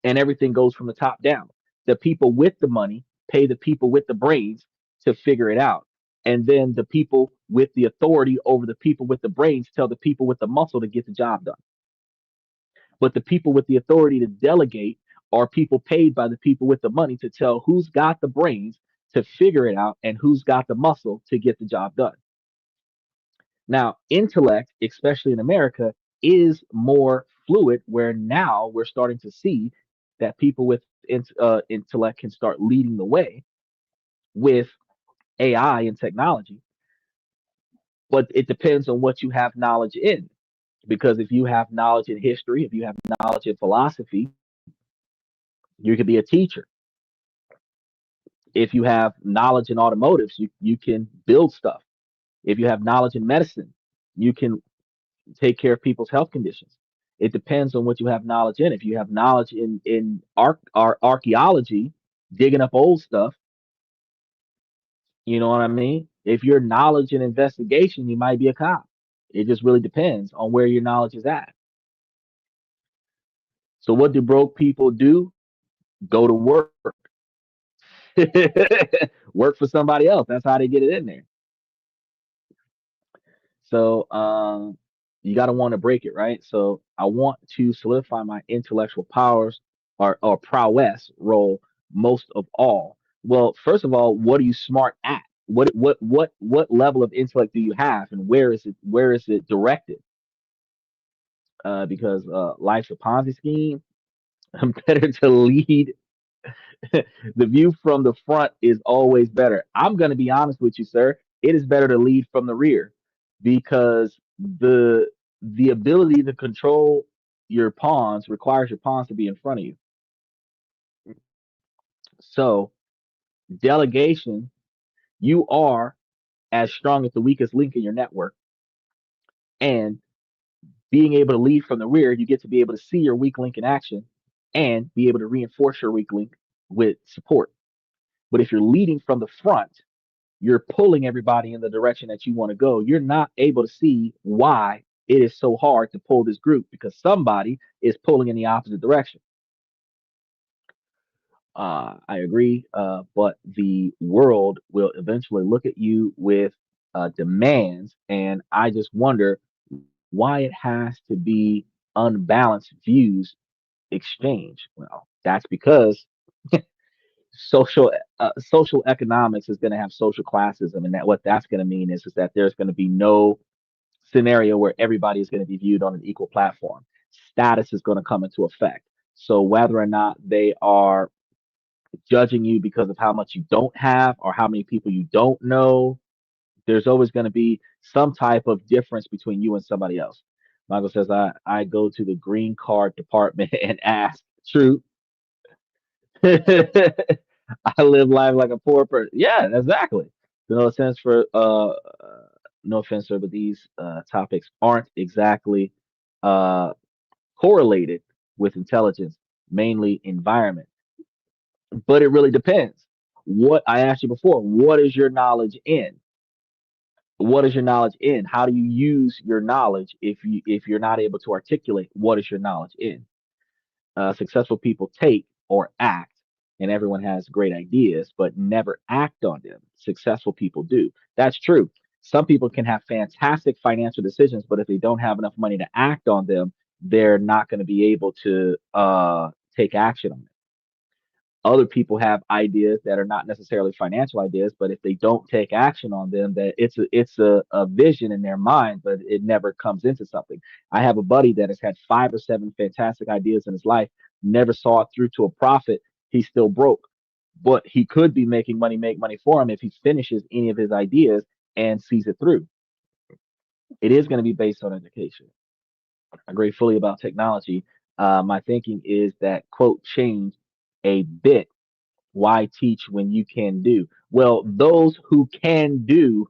and everything goes from the top down. The people with the money pay the people with the brains to figure it out. And then the people with the authority over the people with the brains tell the people with the muscle to get the job done. But the people with the authority to delegate are people paid by the people with the money to tell who's got the brains to figure it out and who's got the muscle to get the job done. Now, intellect, especially in America, is more fluid, where now we're starting to see that people with intellect can start leading the way with AI and technology. But it depends on what you have knowledge in. Because if you have knowledge in history, if you have knowledge in philosophy, you could be a teacher. If you have knowledge in automotives, you can build stuff. If you have knowledge in medicine, you can take care of people's health conditions. It depends on what you have knowledge in. If you have knowledge in archaeology, digging up old stuff, you know what I mean? If your knowledge in investigation, you might be a cop. It just really depends on where your knowledge is at. So what do broke people do? Go to work. Work for somebody else. That's how they get it in there. So you got to want to break it, right? So I want to solidify my intellectual powers or prowess role most of all. Well, first of all, what are you smart at? What level of intellect do you have, and where is it directed? Because life's a Ponzi scheme. Better to lead. The view from the front is always better. I'm going to be honest with you, sir. It is better to lead from the rear because the ability to control your pawns requires your pawns to be in front of you. So, delegation, you are as strong as the weakest link in your network. And being able to lead from the rear, you get to be able to see your weak link in action and be able to reinforce your weak link with support. But if you're leading from the front, you're pulling everybody in the direction that you want to go. You're not able to see why it is so hard to pull this group because somebody is pulling in the opposite direction. I agree, but the world will eventually look at you with demands, and I just wonder why it has to be unbalanced views exchange. Well, that's because social economics is going to have social classism, and that what that's going to mean is that there's going to be no scenario where everybody is going to be viewed on an equal platform. Status is going to come into effect. So whether or not they are judging you because of how much you don't have or how many people you don't know, there's always going to be some type of difference between you and somebody else. Michael says, I go to the green card department and ask, true. I live life like a poor person. Yeah, exactly. No sense for no offense, sir, but these topics aren't exactly uh correlated with intelligence, mainly environment. But it really depends. What I asked you before, what is your knowledge in? What is your knowledge in? How do you use your knowledge if you're not able to articulate what is your knowledge in? Successful people take or act, and everyone has great ideas, but never act on them. Successful people do. That's true. Some people can have fantastic financial decisions, but if they don't have enough money to act on them, they're not going to be able to take action on it. Other people have ideas that are not necessarily financial ideas, but if they don't take action on them, that it's a vision in their mind, but it never comes into something. I have a buddy that has had 5 or 7 fantastic ideas in his life, never saw it through to a profit. He's still broke, but he could be making money, make money for him if he finishes any of his ideas and sees it through. It is going to be based on education. I agree fully about technology. My thinking is that quote change a bit. Why teach when you can do? Well, those who can do,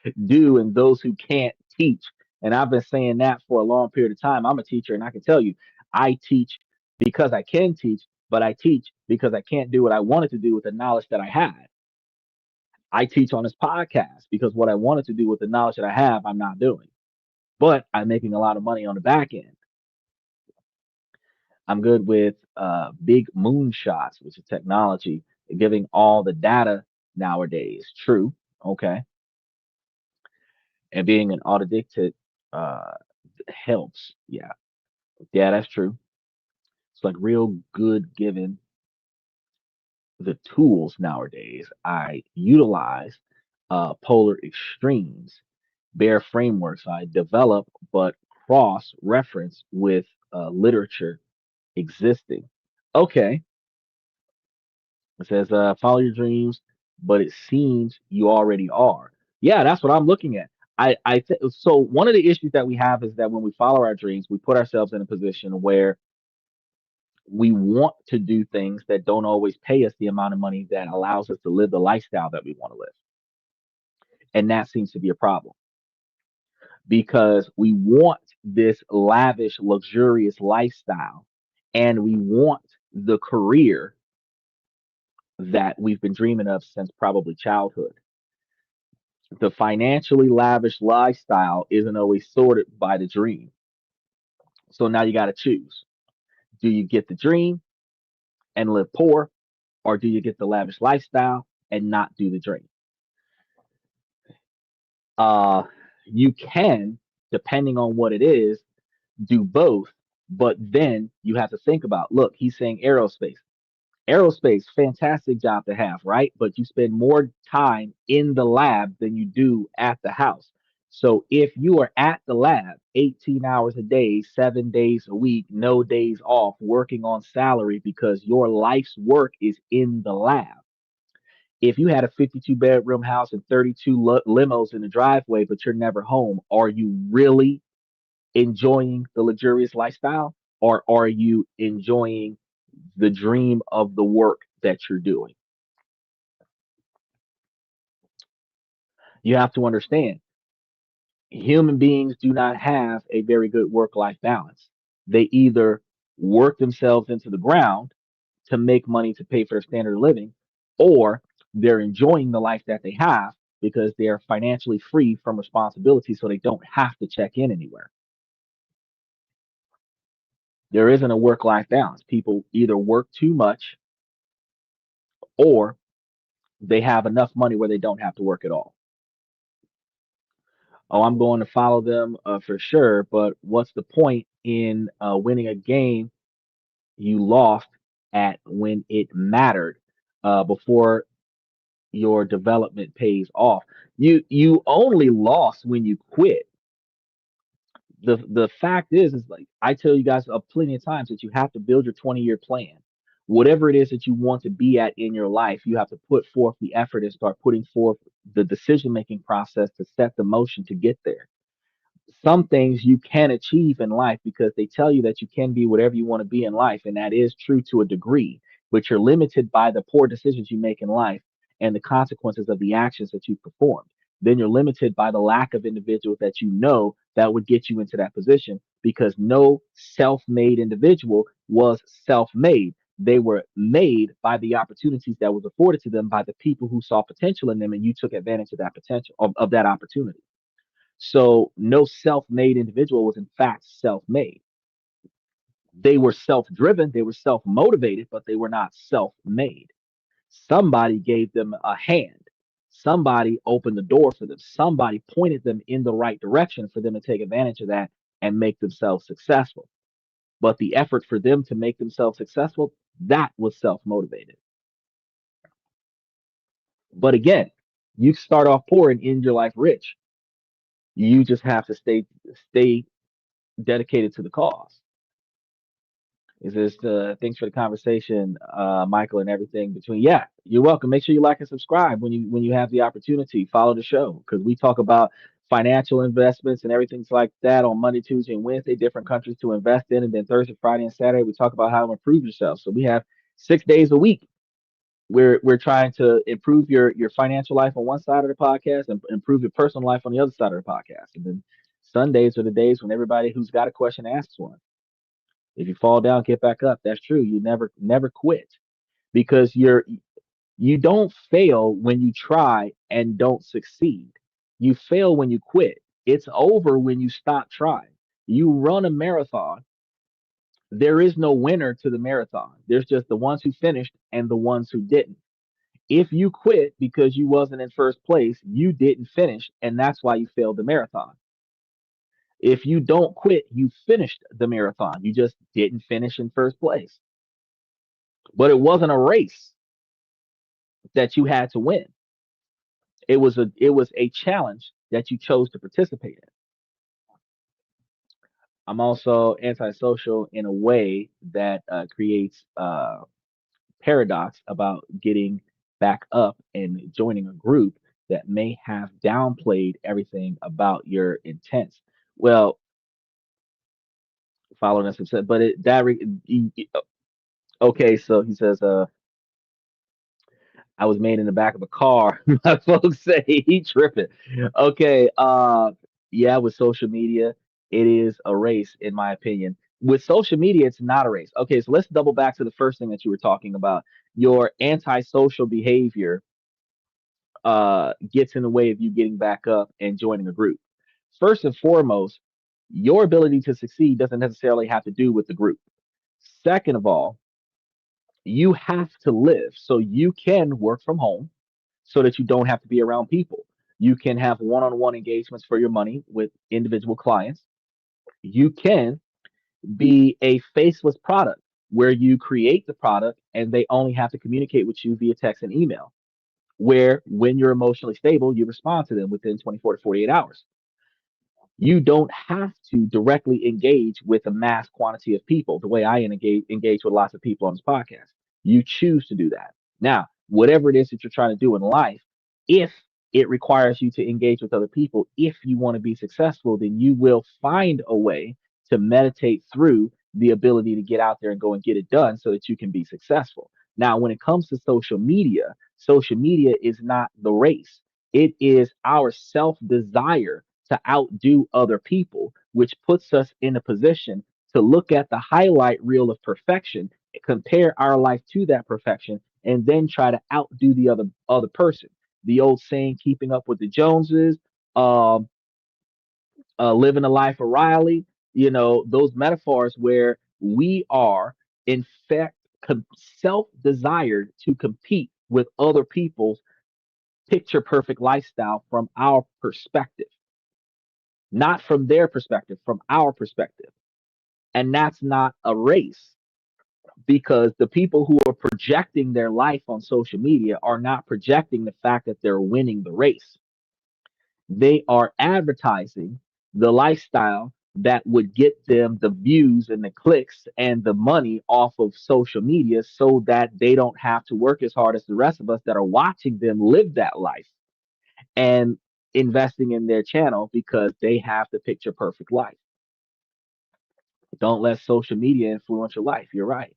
and those who can't teach. And I've been saying that for a long period of time. I'm a teacher, and I can tell you, I teach because I can teach, but I teach because I can't do what I wanted to do with the knowledge that I had. I teach on this podcast because what I wanted to do with the knowledge that I have, I'm not doing. But I'm making a lot of money on the back end. I'm good with big moonshots, which is technology, giving all the data nowadays. True. Okay. And being an autodicted uh, helps. Yeah. Yeah, that's true. It's like real good given the tools nowadays. I utilize polar extremes, bare frameworks. I develop but cross reference with literature existing. Okay. It says, follow your dreams, but it seems you already are. Yeah, that's what I'm looking at. So one of the issues that we have is that when we follow our dreams, we put ourselves in a position where we want to do things that don't always pay us the amount of money that allows us to live the lifestyle that we want to live. And that seems to be a problem because we want this lavish, luxurious lifestyle and we want the career that we've been dreaming of since probably childhood. The financially lavish lifestyle isn't always sorted by the dream. So now you got to choose. Do you get the dream and live poor, or do you get the lavish lifestyle and not do the dream? Uh, you can, depending on what it is, do both, but then you have to think about look, he's saying aerospace. Aerospace, fantastic job to have, right? But you spend more time in the lab than you do at the house. So if you are at the lab 18 hours a day, 7 days a week, no days off, working on salary because your life's work is in the lab. If you had a 52-bedroom house and 32 limos in the driveway, but you're never home, are you really enjoying the luxurious lifestyle? Or are you enjoying the dream of the work that you're doing? You have to understand human beings do not have a very good work life balance. They either work themselves into the ground to make money to pay for their standard of living, or they're enjoying the life that they have because they are financially free from responsibility so they don't have to check in anywhere. There isn't a work life balance. People either work too much or they have enough money where they don't have to work at all. Oh, I'm going to follow them for sure, but what's the point in winning a game you lost at when it mattered before your development pays off? You only lost when you quit. The fact is like I tell you guys plenty of times that you have to build your 20-year plan. Whatever it is that you want to be at in your life, you have to put forth the effort and start putting forth the decision making process to set the motion to get there. Some things you can achieve in life because they tell you that you can be whatever you want to be in life, and that is true to a degree, but you're limited by the poor decisions you make in life and the consequences of the actions that you performed. Then you're limited by the lack of individuals that you know that would get you into that position because no self-made individual was self-made. They were made by the opportunities that was afforded to them by the people who saw potential in them, and you took advantage of that potential of that opportunity. So no self-made individual was in fact self-made. They were self-driven, they were self-motivated, but they were not self-made. Somebody gave them a hand. Somebody opened the door for them. Somebody pointed them in the right direction for them to take advantage of that and make themselves successful. But the effort for them to make themselves successful, That was self-motivated. But again, you start off poor and end your life rich. You just have to stay dedicated to the cause. Is this thanks for the conversation, Michael, and everything between. Yeah, you're welcome. Make sure you like and subscribe when you have the opportunity. Follow the show because we talk about financial investments and everything like that on Monday, Tuesday, and Wednesday, different countries to invest in, and then Thursday, Friday, and Saturday we talk about how to improve yourself. So we have 6 days a week. We're trying to improve your financial life on one side of the podcast and improve your personal life on the other side of the podcast. And then Sundays are the days when everybody who's got a question asks one. If you fall down, get back up. That's true. You never quit because you don't fail when you try and don't succeed. You fail when you quit. It's over when you stop trying. You run a marathon. There is no winner to the marathon. There's just the ones who finished and the ones who didn't. If you quit because you wasn't in first place, you didn't finish, and that's why you failed the marathon. If you don't quit, you finished the marathon. You just didn't finish in first place. But it wasn't a race that you had to win. It was a challenge that you chose to participate in. I'm also antisocial in a way that creates paradox about getting back up and joining a group that may have downplayed everything about your intents. Well, following us, but okay. So he says, I was made in the back of a car. My folks say he tripping. Okay, yeah, with social media, it is a race, in my opinion. With social media, it's not a race. Okay, so let's double back to the first thing that you were talking about. Your antisocial behavior gets in the way of you getting back up and joining a group. First and foremost, your ability to succeed doesn't necessarily have to do with the group. Second of all, you have to live so you can work from home so that you don't have to be around people. You can have one-on-one engagements for your money with individual clients. You can be a faceless product where you create the product and they only have to communicate with you via text and email. Where when you're emotionally stable, you respond to them within 24 to 48 hours. You don't have to directly engage with a mass quantity of people the way I engage with lots of people on this podcast. You choose to do that. Now, whatever it is that you're trying to do in life, if it requires you to engage with other people, if you want to be successful, then you will find a way to meditate through the ability to get out there and go and get it done so that you can be successful. Now, when it comes to social media is not the race. It is our self desire to outdo other people, which puts us in a position to look at the highlight reel of perfection, compare our life to that perfection, and then try to outdo the other person. The old saying, keeping up with the Joneses, um, living a life of Riley, those metaphors where we are, in fact, self desired to compete with other people's picture perfect lifestyle from our perspective, not from their perspective, from our perspective. And that's not a race because the people who are projecting their life on social media are not projecting the fact that they're winning the race. They are advertising the lifestyle that would get them the views and the clicks and the money off of social media so that they don't have to work as hard as the rest of us that are watching them live that life and investing in their channel because they have the picture perfect life. Don't let social media influence your life. You're right.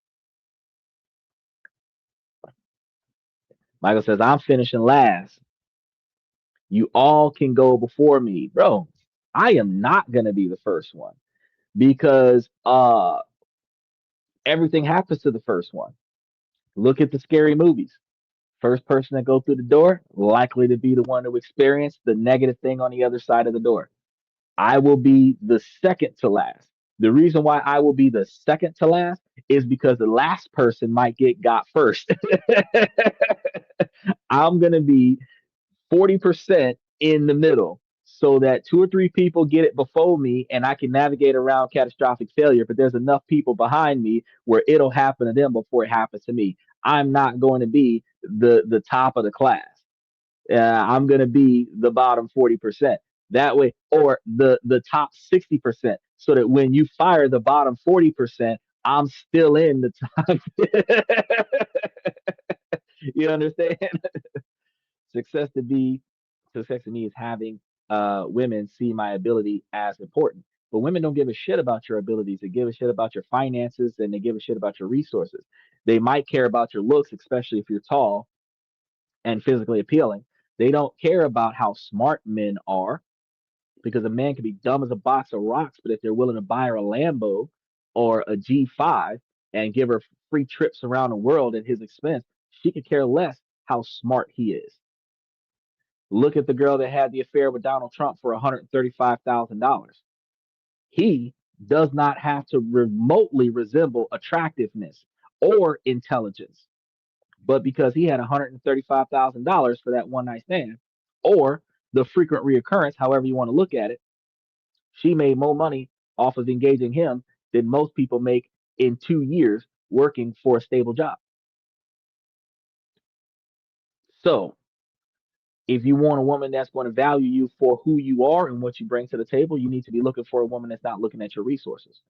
Michael says, I'm finishing last. You all can go before me. Bro, I am not going to be the first one because everything happens to the first one. Look at the scary movies. First person that go through the door, likely to be the one to experience the negative thing on the other side of the door. I will be the second to last. The reason why I will be the second to last is because the last person might get got first. I'm going to be 40% in the middle. so that two or three people get it before me and I can navigate around catastrophic failure. But there's enough people behind me where it'll happen to them before it happens to me. I'm not going to be the top of the class. I'm going to be the bottom 40%. That way, or the top 60%, so that when you fire the bottom 40%, I'm still in the top. You understand? Success to be Success to me is having women see my ability as important. But women don't give a shit about your abilities. They give a shit about your finances and they give a shit about your resources. They might care about your looks, especially if you're tall and physically appealing. They don't care about how smart men are because a man can be dumb as a box of rocks, but if they're willing to buy her a Lambo or a G5 and give her free trips around the world at his expense, she could care less how smart he is. Look at the girl that had the affair with Donald Trump for $135,000. He does not have to remotely resemble attractiveness or intelligence. But because he had $135,000 for that one night stand, or the frequent reoccurrence, however you want to look at it, she made more money off of engaging him than most people make in 2 years working for a stable job. So if you want a woman that's going to value you for who you are and what you bring to the table, you need to be looking for a woman that's not looking at your resources.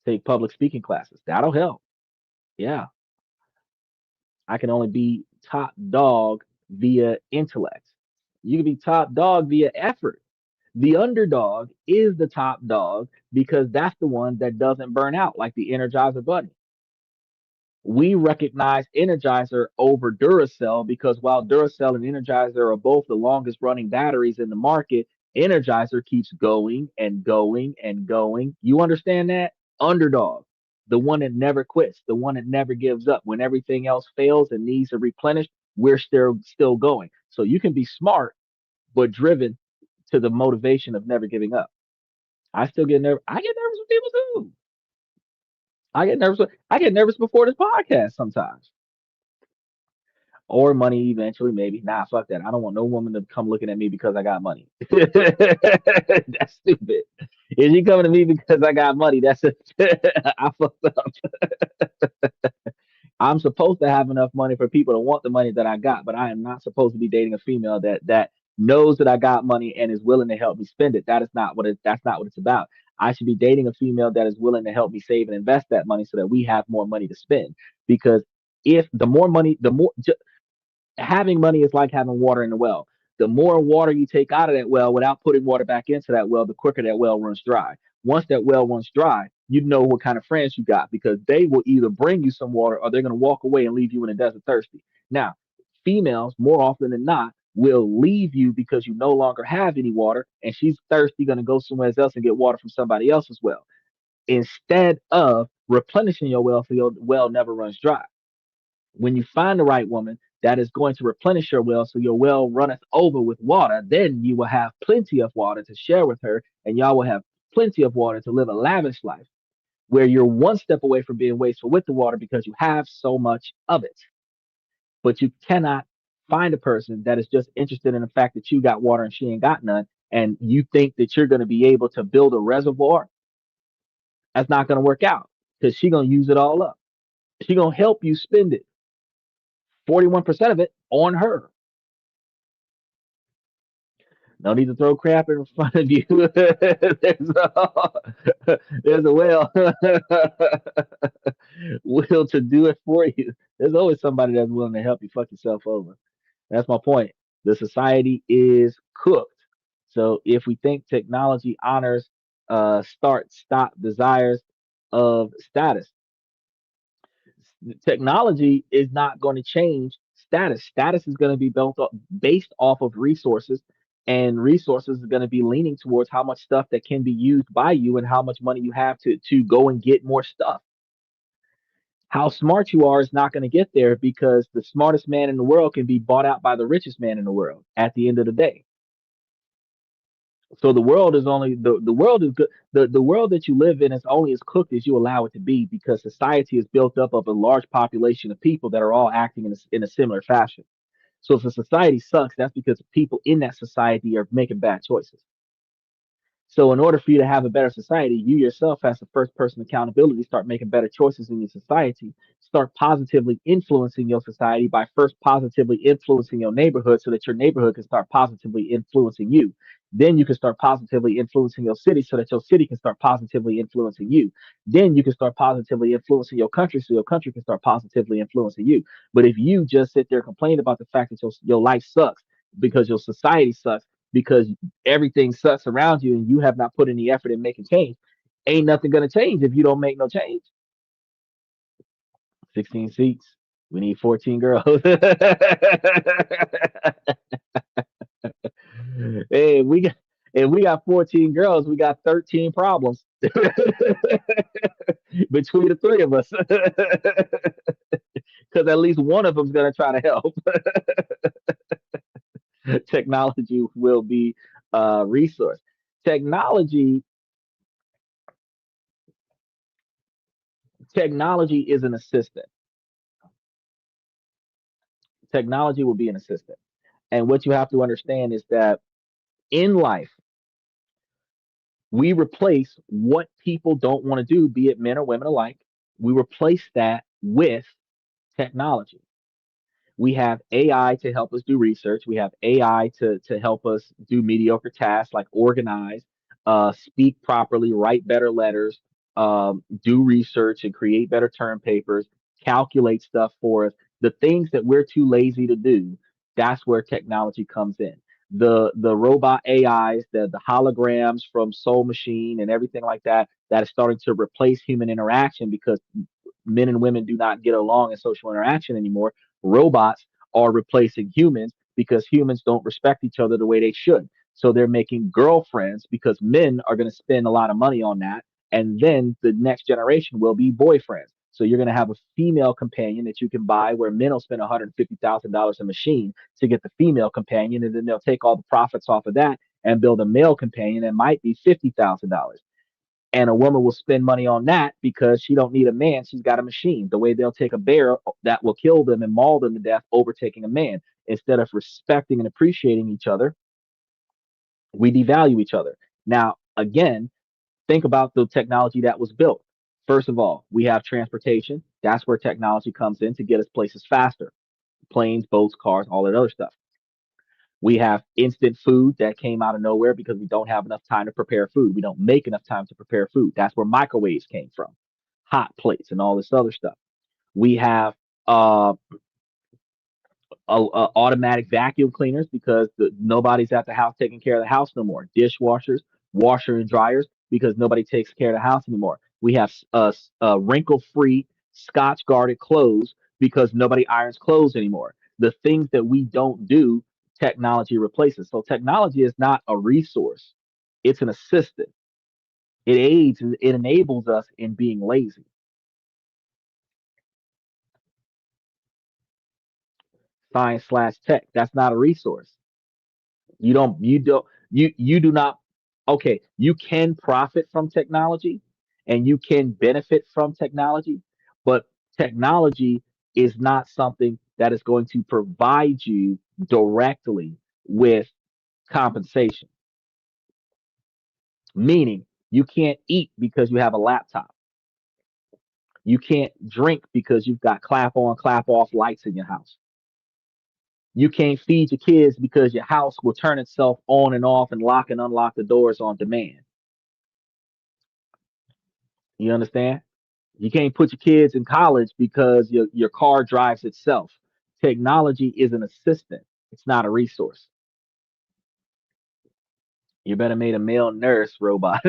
Take public speaking classes. That'll help. Yeah. I can only be top dog via intellect. You can be top dog via effort. The underdog is the top dog because that's the one that doesn't burn out like the Energizer Bunny. We recognize Energizer over Duracell because while Duracell and Energizer are both the longest running batteries in the market, Energizer keeps going and going and going. You understand that? Underdog, the one that never quits, the one that never gives up. When everything else fails and needs to replenish, we're still going. So you can be smart but driven to the motivation of never giving up. I still get nervous. I get nervous with people too. I get nervous before this podcast sometimes. Or money eventually, maybe. Nah, fuck that. I don't want no woman to come looking at me because I got money. That's stupid. If you coming to me because I got money, that's it. I fucked up. I'm supposed to have enough money for people to want the money that I got, but I am not supposed to be dating a female that knows that I got money and is willing to help me spend it. That's not what it's about. I should be dating a female that is willing to help me save and invest that money so that we have more money to spend. Because if the more money, the more having money is like having water in the well. The more water you take out of that well without putting water back into that well, the quicker that well runs dry. Once that well runs dry, you know what kind of friends you got because they will either bring you some water or they're going to walk away and leave you in the desert thirsty. Now, females, more often than not, will leave you because you no longer have any water and she's thirsty, going to go somewhere else and get water from somebody else's well instead of replenishing your well so your well never runs dry. When you find the right woman that is going to replenish your well so your well runneth over with water, then you will have plenty of water to share with her, and y'all will have plenty of water to live a lavish life where you're one step away from being wasteful with the water because you have so much of it. But you cannot find a person that is just interested in the fact that you got water and she ain't got none, and you think that you're going to be able to build a reservoir. That's not going to work out because she's going to use it all up. She's going to help you spend it. 41% of it on her. No need to throw crap in front of you. There's a whale will to do it for you. There's always somebody that's willing to help you fuck yourself over. That's my point. The society is cooked. So if we think technology honors start stop desires of status, technology is not going to change status. Status is going to be based off of resources, and resources is going to be leaning towards how much stuff that can be used by you and how much money you have to go and get more stuff. How smart you are is not going to get there because the smartest man in the world can be bought out by the richest man in the world at the end of the day. So the world is only the world is good. The world that you live in is only as cooked as you allow it to be because society is built up of a large population of people that are all acting in a similar fashion. So if a society sucks, that's because people in that society are making bad choices. So in order for you to have a better society, you yourself as the first person accountability start making better choices in your society, start positively influencing your society by first positively influencing your neighborhood so that your neighborhood can start positively influencing you. Then you can start positively influencing your city so that your city can start positively influencing you. Then you can start positively influencing your country so your country can start positively influencing you. But if you just sit there complaining about the fact that your life sucks because your society sucks, because everything sucks around you and you have not put any effort in making change, ain't nothing going to change if you don't make no change. 16 seats. We need 14 girls. Hey, if we got 14 girls, we got 13 problems between the three of us. Because at least one of them's going to try to help. Technology will be a resource. Technology technology is an assistant. Technology will be an assistant. And what you have to understand is that in life, we replace what people don't want to do, be it men or women alike. We replace that with technology. We have AI to help us do research. We have AI to help us do mediocre tasks like organize, speak properly, write better letters, do research and create better term papers, calculate stuff for us. The things that we're too lazy to do, that's where technology comes in. The robot AIs, the holograms from Soul Machine and everything like that, that is starting to replace human interaction because men and women do not get along in social interaction anymore. Robots are replacing humans because humans don't respect each other the way they should. So they're making girlfriends because men are going to spend a lot of money on that. And then the next generation will be boyfriends. So you're going to have a female companion that you can buy where men will spend $150,000 a machine to get the female companion. And then they'll take all the profits off of that and build a male companion that might be $50,000, and a woman will spend money on that because she don't need a man, she's got a machine. The way they'll take a bear that will kill them and maul them to death overtaking a man. Instead of respecting and appreciating each other, we devalue each other. Now again, think about the technology that was built. First of all, we have transportation. That's where technology comes in to get us places faster. Planes, boats, cars, all that other stuff. We have instant food that came out of nowhere because we don't have enough time to prepare food. We don't make enough time to prepare food. That's where microwaves came from, hot plates, and all this other stuff. We have uh, automatic vacuum cleaners because nobody's at the house taking care of the house no more. Dishwashers, washer and dryers because nobody takes care of the house anymore. We have wrinkle-free, Scotch-guarded clothes because nobody irons clothes anymore. The things that we don't do, technology replaces. So technology is not a resource; it's an assistant. It aids and it enables us in being lazy. Science/tech. That's not a resource. You do not. Okay, you can profit from technology and you can benefit from technology, but technology is not something that is going to provide you directly with compensation. Meaning you can't eat because you have a laptop. You can't drink because you've got clap on clap off lights in your house. You can't feed your kids because your house will turn itself on and off and lock and unlock the doors on demand. You understand? You can't put your kids in college because your car drives itself. Technology is an assistant. It's not a resource. You better made a male nurse robot.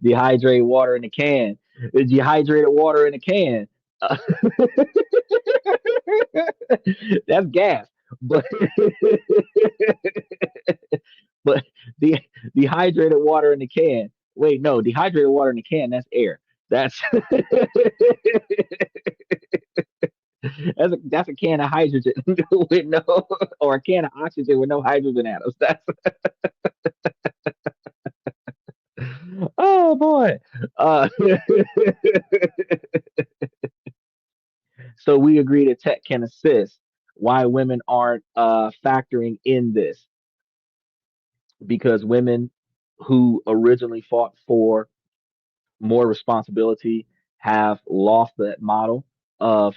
Dehydrate water in a can. Dehydrated water in a can. Uh, that's gas. But but the dehydrated water in a can. Wait, no, dehydrated water in a can, that's air. That's that's a can of hydrogen with no, or a can of oxygen with no hydrogen atoms. That's oh boy. Uh, So we agree that tech can assist. Why women aren't factoring in this? Because women who originally fought for more responsibility have lost that model of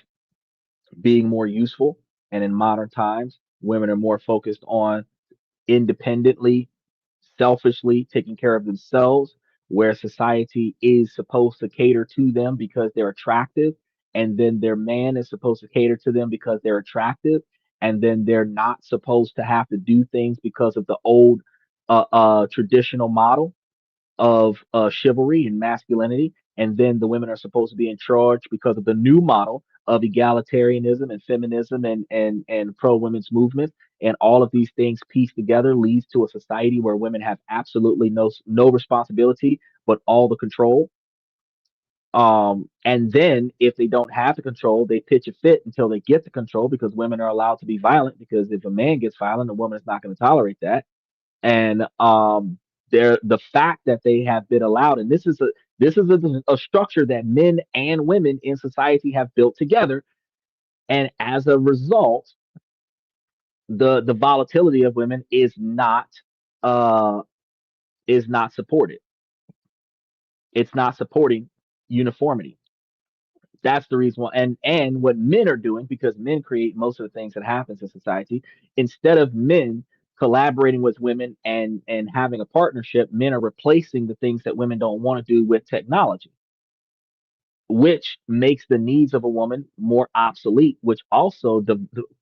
being more useful. And in modern times, women are more focused on independently, selfishly taking care of themselves, where society is supposed to cater to them because they're attractive. And then their man is supposed to cater to them because they're attractive. And then they're not supposed to have to do things because of the old traditional model of chivalry and masculinity, and then the women are supposed to be in charge because of the new model of egalitarianism and feminism and pro women's movement. And all of these things pieced together leads to a society where women have absolutely no responsibility but all the control. And then if they don't have the control, they pitch a fit until they get the control, because women are allowed to be violent, because if a man gets violent, a woman is not going to tolerate that. And they're the fact that they have been allowed, and this is a structure that men and women in society have built together, and as a result, the volatility of women uh is not supported. It's not supporting uniformity. That's the reason why. And what men are doing, because men create most of the things that happens in society, instead of men collaborating with women and having a partnership, men are replacing the things that women don't want to do with technology, which makes the needs of a woman more obsolete, which also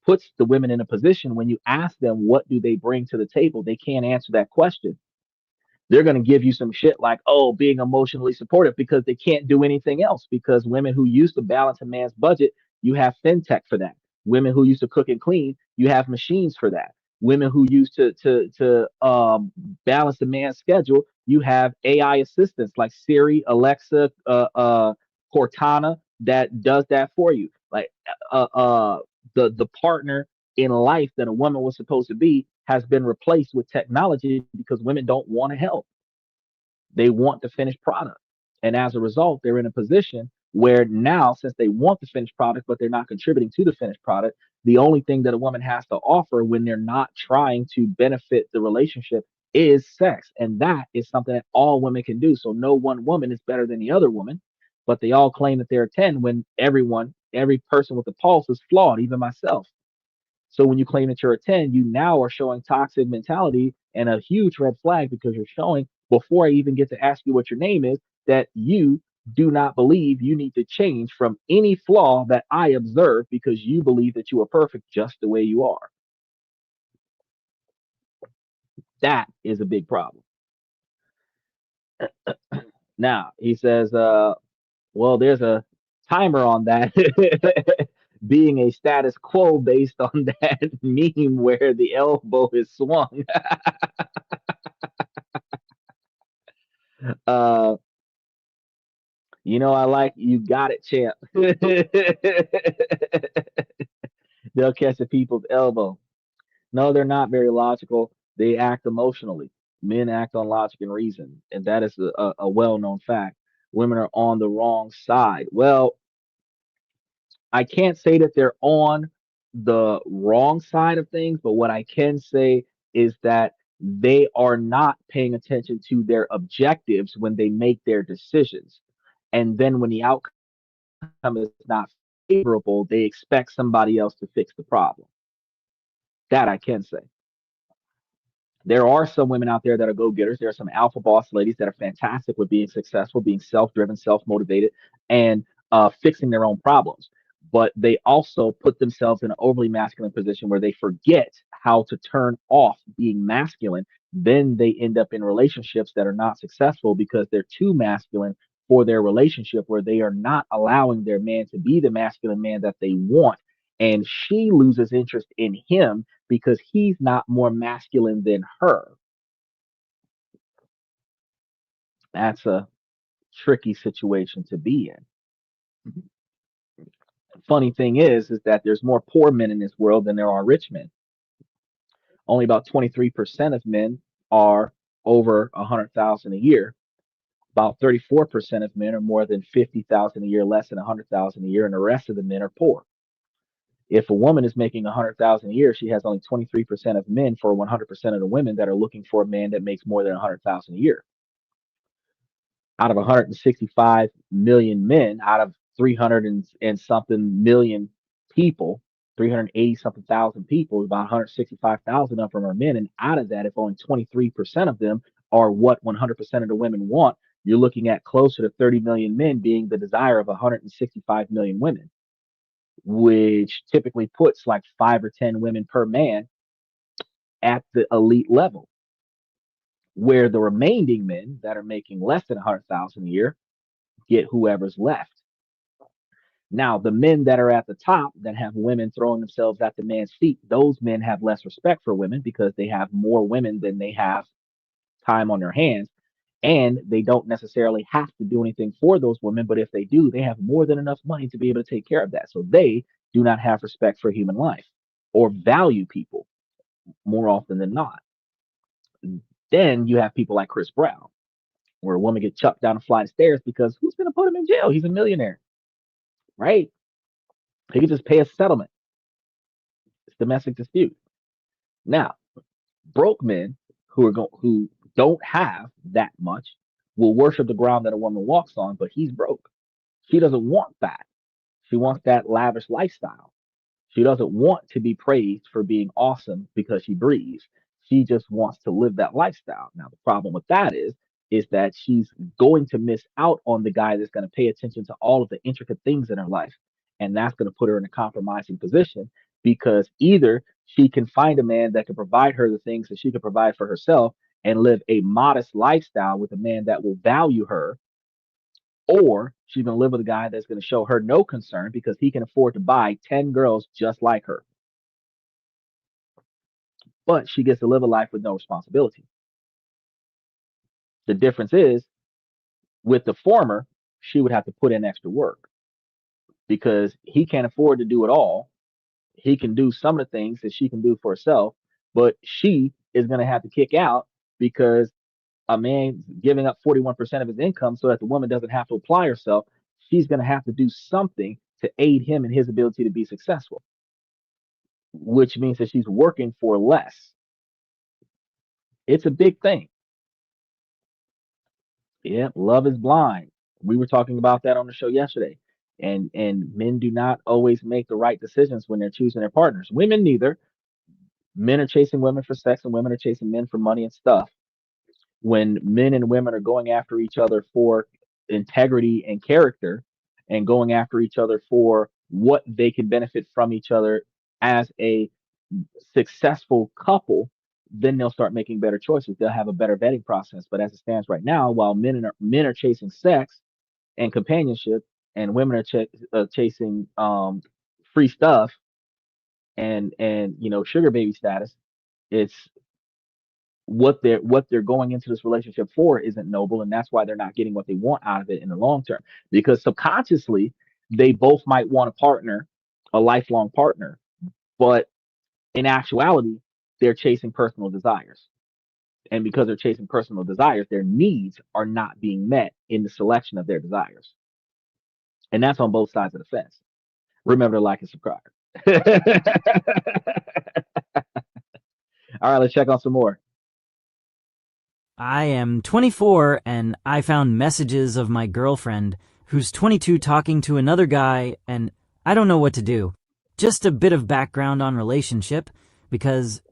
puts the women in a position, when you ask them what do they bring to the table, they can't answer that question. They're going to give you some shit like, oh, being emotionally supportive, because they can't do anything else. Because women who used to balance a man's budget, you have fintech for that. Women who used to cook and clean, you have machines for that. Women who used to balance the man's schedule, you have AI assistants like Siri, Alexa, Cortana, that does that for you. Like the partner in life that a woman was supposed to be has been replaced with technology, because women don't want to help. They want the finished product. And as a result, they're in a position where now, since they want the finished product, but they're not contributing to the finished product, the only thing that a woman has to offer when they're not trying to benefit the relationship is sex. And that is something that all women can do. So no one woman is better than the other woman, but they all claim that they're a 10, when every person with a pulse is flawed, even myself. So when you claim that you're a 10, you now are showing toxic mentality and a huge red flag, because you're showing, before I even get to ask you what your name is, that you do not believe you need to change from any flaw that I observe, because you believe that you are perfect just the way you are. That is a big problem. Now, he says, well, there's a timer on that being a status quo based on that meme where the elbow is swung. Uh, I like you got it, champ. They'll catch the people's elbow. No, they're not very logical. They act emotionally. Men act on logic and reason, and that is a well-known fact. Women are on the wrong side. Well, I can't say that they're on the wrong side of things, but what I can say is that they are not paying attention to their objectives when they make their decisions. And then when the outcome is not favorable, they expect somebody else to fix the problem. That I can say. There are some women out there that are go-getters. There are some alpha boss ladies that are fantastic with being successful, being self-driven, self-motivated, and fixing their own problems. But they also put themselves in an overly masculine position where they forget how to turn off being masculine. Then they end up in relationships that are not successful, because they're too masculine for their relationship, where they are not allowing their man to be the masculine man that they want. And she loses interest in him because he's not more masculine than her. That's a tricky situation to be in. Funny thing is that there's more poor men in this world than there are rich men. Only about 23% of men are over 100,000 a year. About 34% of men are more than 50,000 a year, less than 100,000 a year, and the rest of the men are poor. If a woman is making 100,000 a year, she has only 23% of men for 100% of the women that are looking for a man that makes more than 100,000 a year. Out of 165 million men, out of 300 and something million people, 380 something thousand people, about 165,000 of them are men. And out of that, if only 23% of them are what 100% of the women want, you're looking at closer to 30 million men being the desire of 165 million women, which typically puts like 5 or 10 women per man at the elite level, where the remaining men that are making less than 100,000 a year get whoever's left. Now, the men that are at the top that have women throwing themselves at the man's feet, those men have less respect for women because they have more women than they have time on their hands. And they don't necessarily have to do anything for those women. But if they do, they have more than enough money to be able to take care of that. So they do not have respect for human life or value people more often than not. Then you have people like Chris Brown, where a woman gets chucked down a flight of stairs because who's going to put him in jail? He's a millionaire, right? He could just pay a settlement. It's domestic dispute. Now, broke men who don't have that much will worship the ground that a woman walks on, but he's broke. She doesn't want that. She wants that lavish lifestyle. She doesn't want to be praised for being awesome because she breathes. She just wants to live that lifestyle. Now, the problem with that is that she's going to miss out on the guy that's going to pay attention to all of the intricate things in her life. And that's going to put her in a compromising position because either she can find a man that can provide her the things that she can provide for herself and live a modest lifestyle with a man that will value her, or she's going to live with a guy that's going to show her no concern because he can afford to buy 10 girls just like her. But she gets to live a life with no responsibility. The difference is with the former, she would have to put in extra work because he can't afford to do it all. He can do some of the things that she can do for herself, but she is going to have to kick out because a man giving up 41% of his income so that the woman doesn't have to apply herself. She's going to have to do something to aid him in his ability to be successful, which means that she's working for less. It's a big thing. Yeah, love is blind. We were talking about that on the show yesterday. And men do not always make the right decisions when they're choosing their partners. Women neither. Men are chasing women for sex and women are chasing men for money and stuff. When men and women are going after each other for integrity and character and going after each other for what they can benefit from each other as a successful couple, then they'll start making better choices. They'll have a better vetting process. But as it stands right now, while men are chasing sex and companionship, and women are chasing free stuff and sugar baby status, it's what they're going into this relationship for isn't noble, and that's why they're not getting what they want out of it in the long term. Because subconsciously, they both might want a partner, a lifelong partner, but in actuality, they're chasing personal desires. And because they're chasing personal desires, their needs are not being met in the selection of their desires. And that's on both sides of the fence. Remember to like and subscribe. All right, let's check on some more. I am 24 and I found messages of my girlfriend who's 22 talking to another guy, and I don't know what to do. Just a bit of background on relationship because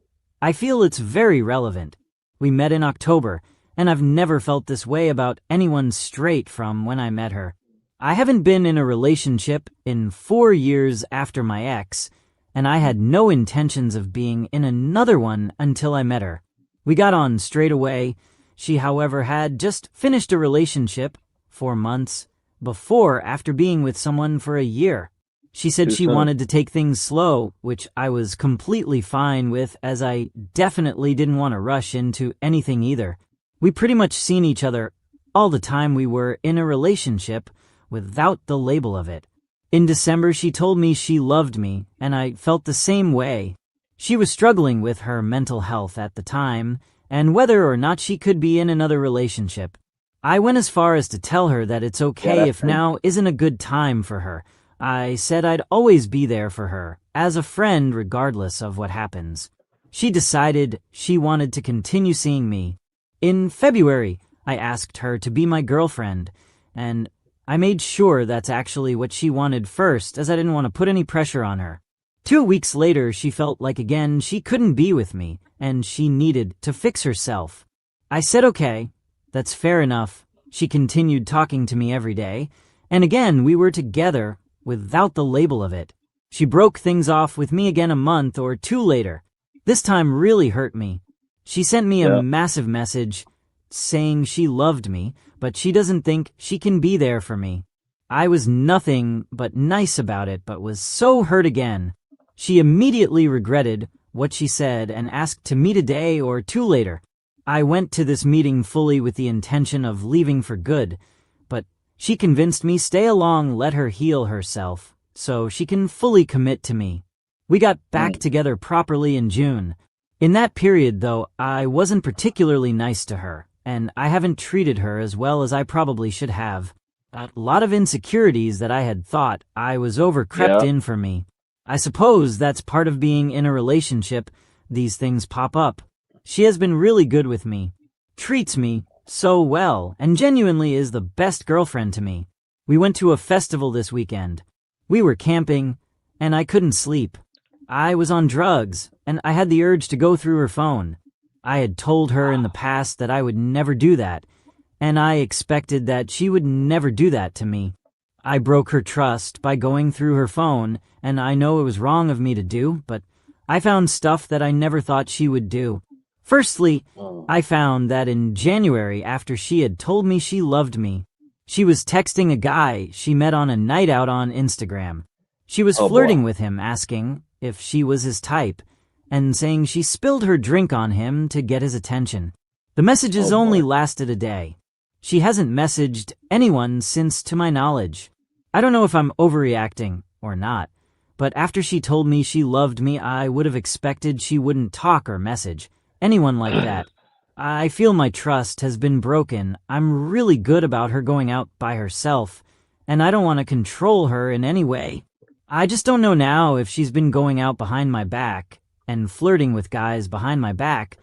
I feel it's very relevant. We met in October and I've never felt this way about anyone straight from when I met her. I haven't been in a relationship in 4 years after my ex, and I had no intentions of being in another one until I met her. We got on straight away. She, however, had just finished a relationship 4 months before after being with someone for a year. She said she wanted to take things slow, which I was completely fine with, as I definitely didn't want to rush into anything either. We pretty much seen each other all the time we were in a relationship without the label of it. In December, she told me she loved me, and I felt the same way. She was struggling with her mental health at the time, and whether or not she could be in another relationship. I went as far as to tell her that it's okay if now isn't a good time for her. I said I'd always be there for her, as a friend regardless of what happens. She decided she wanted to continue seeing me. In February, I asked her to be my girlfriend, and I made sure that's actually what she wanted first, as I didn't want to put any pressure on her. 2 weeks later, she felt like again she couldn't be with me, and she needed to fix herself. I said okay, that's fair enough. She continued talking to me every day, and again we were together without the label of it. She broke things off with me again a month or two later. This time really hurt me. She sent me a Yeah. massive message saying she loved me, but she doesn't think she can be there for me. I was nothing but nice about it, but was so hurt again. She immediately regretted what she said and asked to meet a day or two later. I went to this meeting fully with the intention of leaving for good, but she convinced me stay along, let her heal herself, so she can fully commit to me. We got back Mm. together properly in June. In that period, though, I wasn't particularly nice to her, and I haven't treated her as well as I probably should have. A lot of insecurities that I had thought I was over crept Yeah. in for me. I suppose that's part of being in a relationship. These things pop up. She has been really good with me, treats me so well, and genuinely is the best girlfriend to me. We went to a festival this weekend. We were camping, and I couldn't sleep. I was on drugs, and I had the urge to go through her phone. I had told her in the past that I would never do that, and I expected that she would never do that to me. I broke her trust by going through her phone, and I know it was wrong of me to do, but I found stuff that I never thought she would do. Firstly, Mm. I found that in January, after she had told me she loved me, she was texting a guy she met on a night out on Instagram. She was Oh boy. flirting with him, asking if she was his type, and saying she spilled her drink on him to get his attention. The Oh messages only boy. lasted a day. She hasn't messaged anyone since, to my knowledge. I don't know if I'm overreacting or not, but after she told me she loved me, I would have expected she wouldn't talk or message anyone like that. I feel my trust has been broken. I'm really good about her going out by herself, and I don't want to control her in any way. I just don't know now if she's been going out behind my back and flirting with guys behind my back,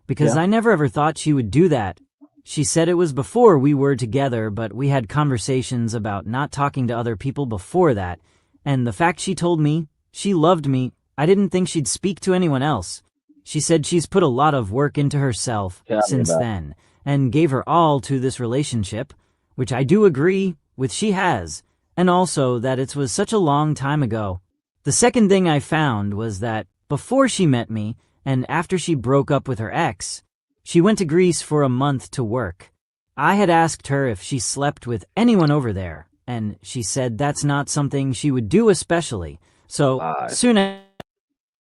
because Yeah. I never ever thought she would do that. She said it was before we were together, but we had conversations about not talking to other people before that, and the fact she told me she loved me, I didn't think she'd speak to anyone else. She said she's put a lot of work into herself Tell me since about then, and gave her all to this relationship, which I do agree with she has, and also that it was such a long time ago. The second thing I found was that before she met me, and after she broke up with her ex, she went to Greece for a month to work. I had asked her if she slept with anyone over there, and she said that's not something she would do especially, so lies. soon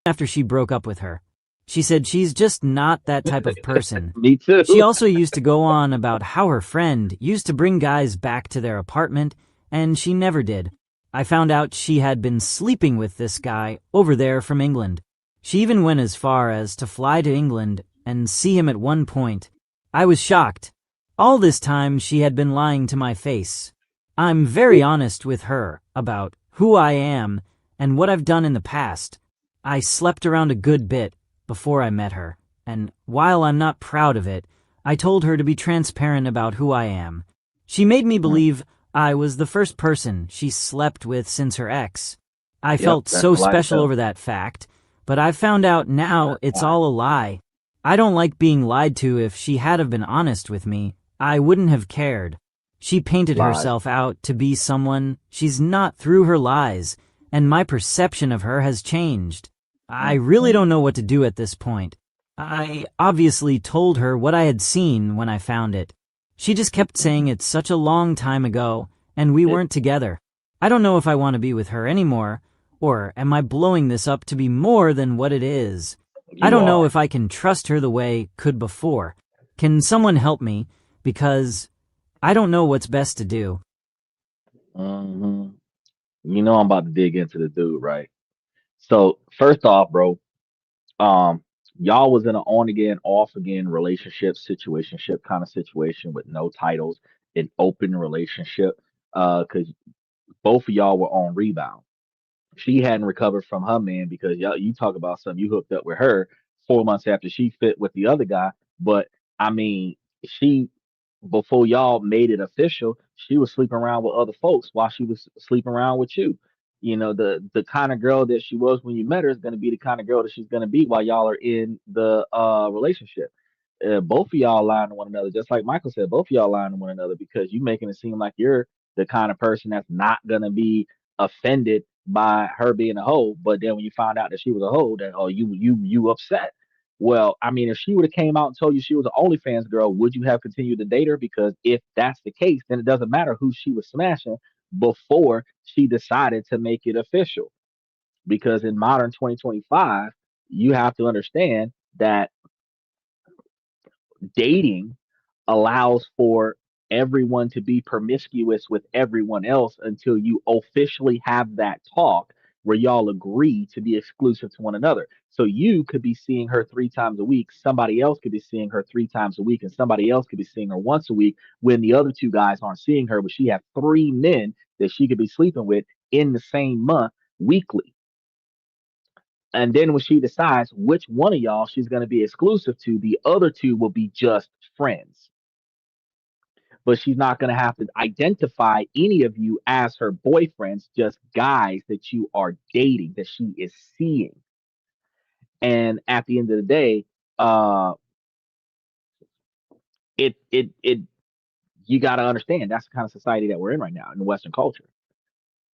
after she broke up with her. She said she's just not that type of person. Me too. She also used to go on about how her friend used to bring guys back to their apartment, and she never did. I found out she had been sleeping with this guy over there from England. She even went as far as to fly to England and see him at one point. I was shocked. All this time she had been lying to my face. I'm very honest with her about who I am and what I've done in the past. I slept around a good bit before I met her, and while I'm not proud of it, I told her to be transparent about who I am. She made me Mm. believe I was the first person she slept with since her ex. I Yep. felt That's so a lie to special tell. over that fact, but I found out now That's it's why. all a lie. I don't like being lied to. If she had have been honest with me, I wouldn't have cared. She painted Lies. herself out to be someone she's not through her lies, and my perception of her has changed. I really don't know what to do at this point. I obviously told her what I had seen when I found it. She just kept saying it's such a long time ago, and we weren't together. I don't know if I want to be with her anymore, or am I blowing this up to be more than what it is? I You don't know are. if I can trust her the way could before. Can someone help me? Because I don't know what's best to do. Hmm. You know I'm about to dig into the dude, right? So first off, bro, um, y'all was in an on again, off again relationship, situationship kind of situation with no titles, an open relationship. Because Both of y'all were on rebound. She hadn't recovered from her man because y'all, you talk about something, you hooked up with her 4 months after she fit with the other guy. But I mean, she, before y'all made it official, she was sleeping around with other folks while she was sleeping around with you. You know, the kind of girl that she was when you met her is going to be the kind of girl that she's going to be while y'all are in the relationship. Both of y'all lying to one another, just like Michael said. Both of y'all lying to one another because you making it seem like you're the kind of person that's not gonna be offended by her being a hoe. But then when you find out that she was a hoe, that oh you upset. Well, I mean, if she would have came out and told you she was an OnlyFans girl, would you have continued to date her? Because if that's the case, then it doesn't matter who she was smashing before she decided to make it official. Because in modern 2025, you have to understand that dating allows for everyone to be promiscuous with everyone else until you officially have that talk where y'all agree to be exclusive to one another. So you could be seeing her 3 times a week, somebody else could be seeing her 3 times a week, and somebody else could be seeing her once a week when the other two guys aren't seeing her, but she has 3 men that she could be sleeping with in the same month weekly. And then when she decides which one of y'all she's going to be exclusive to, the other two will be just friends. But she's not going to have to identify any of you as her boyfriends, just guys that you are dating, that she is seeing. And at the end of the day, uh, it you got to understand that's the kind of society that we're in right now in the Western culture.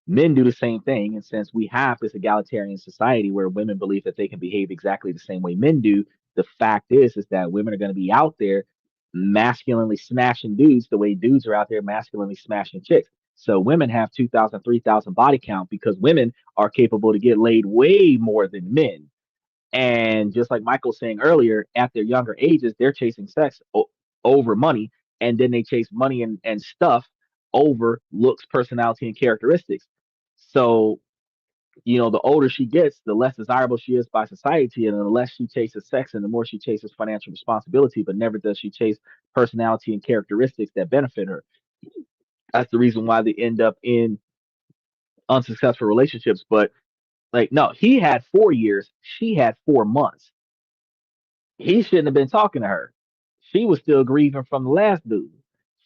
Men do the same thing, and since we have this egalitarian society where women believe that they can behave exactly the same way men do, the fact is that women are going to be out there masculinely smashing dudes the way dudes are out there masculinely smashing chicks. So women have 2,000, 3,000 body count because women are capable to get laid way more than men. And just like Michael was saying earlier, at their younger ages, they're chasing sex over money, and then they chase money and stuff over looks, personality, and characteristics. So, you know, the older she gets, the less desirable she is by society, and the less she chases sex, and the more she chases financial responsibility, but never does she chase personality and characteristics that benefit her. That's the reason why they end up in unsuccessful relationships. But like, no, he had 4 years, she had 4 months. He shouldn't have been talking to her. She was still grieving from the last dude.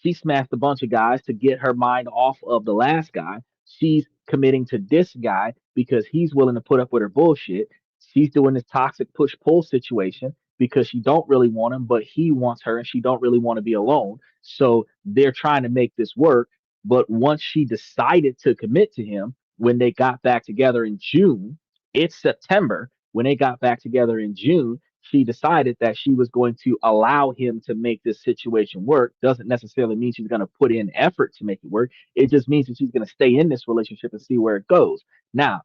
She smashed a bunch of guys to get her mind off of the last guy. She's committing to this guy because he's willing to put up with her bullshit. She's doing this toxic push pull situation because she don't really want him, but he wants her and she don't really want to be alone. So they're trying to make this work. But once she decided to commit to him, when they got back together in June, it's September. When they got back together in June, she decided that she was going to allow him to make this situation work. Doesn't necessarily mean she's going to put in effort to make it work. It just means that she's going to stay in this relationship and see where it goes. Now,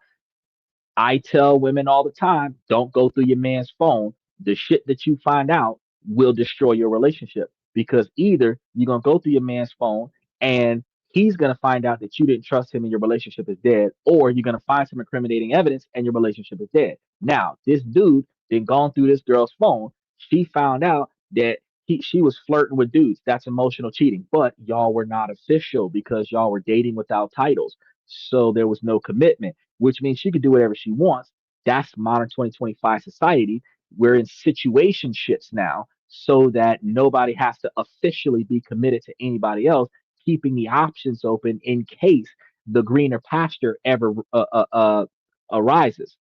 I tell women all the time, don't go through your man's phone. The shit that you find out will destroy your relationship because either you're going to go through your man's phone and he's going to find out that you didn't trust him and your relationship is dead, or you're going to find some incriminating evidence and your relationship is dead. Now, this dude then gone through this girl's phone. She found out that she was flirting with dudes. That's emotional cheating. But y'all were not official because y'all were dating without titles. So there was no commitment, which means she could do whatever she wants. That's modern 2025 society. We're in situationships now so that nobody has to officially be committed to anybody else, keeping the options open in case the greener pasture ever arises.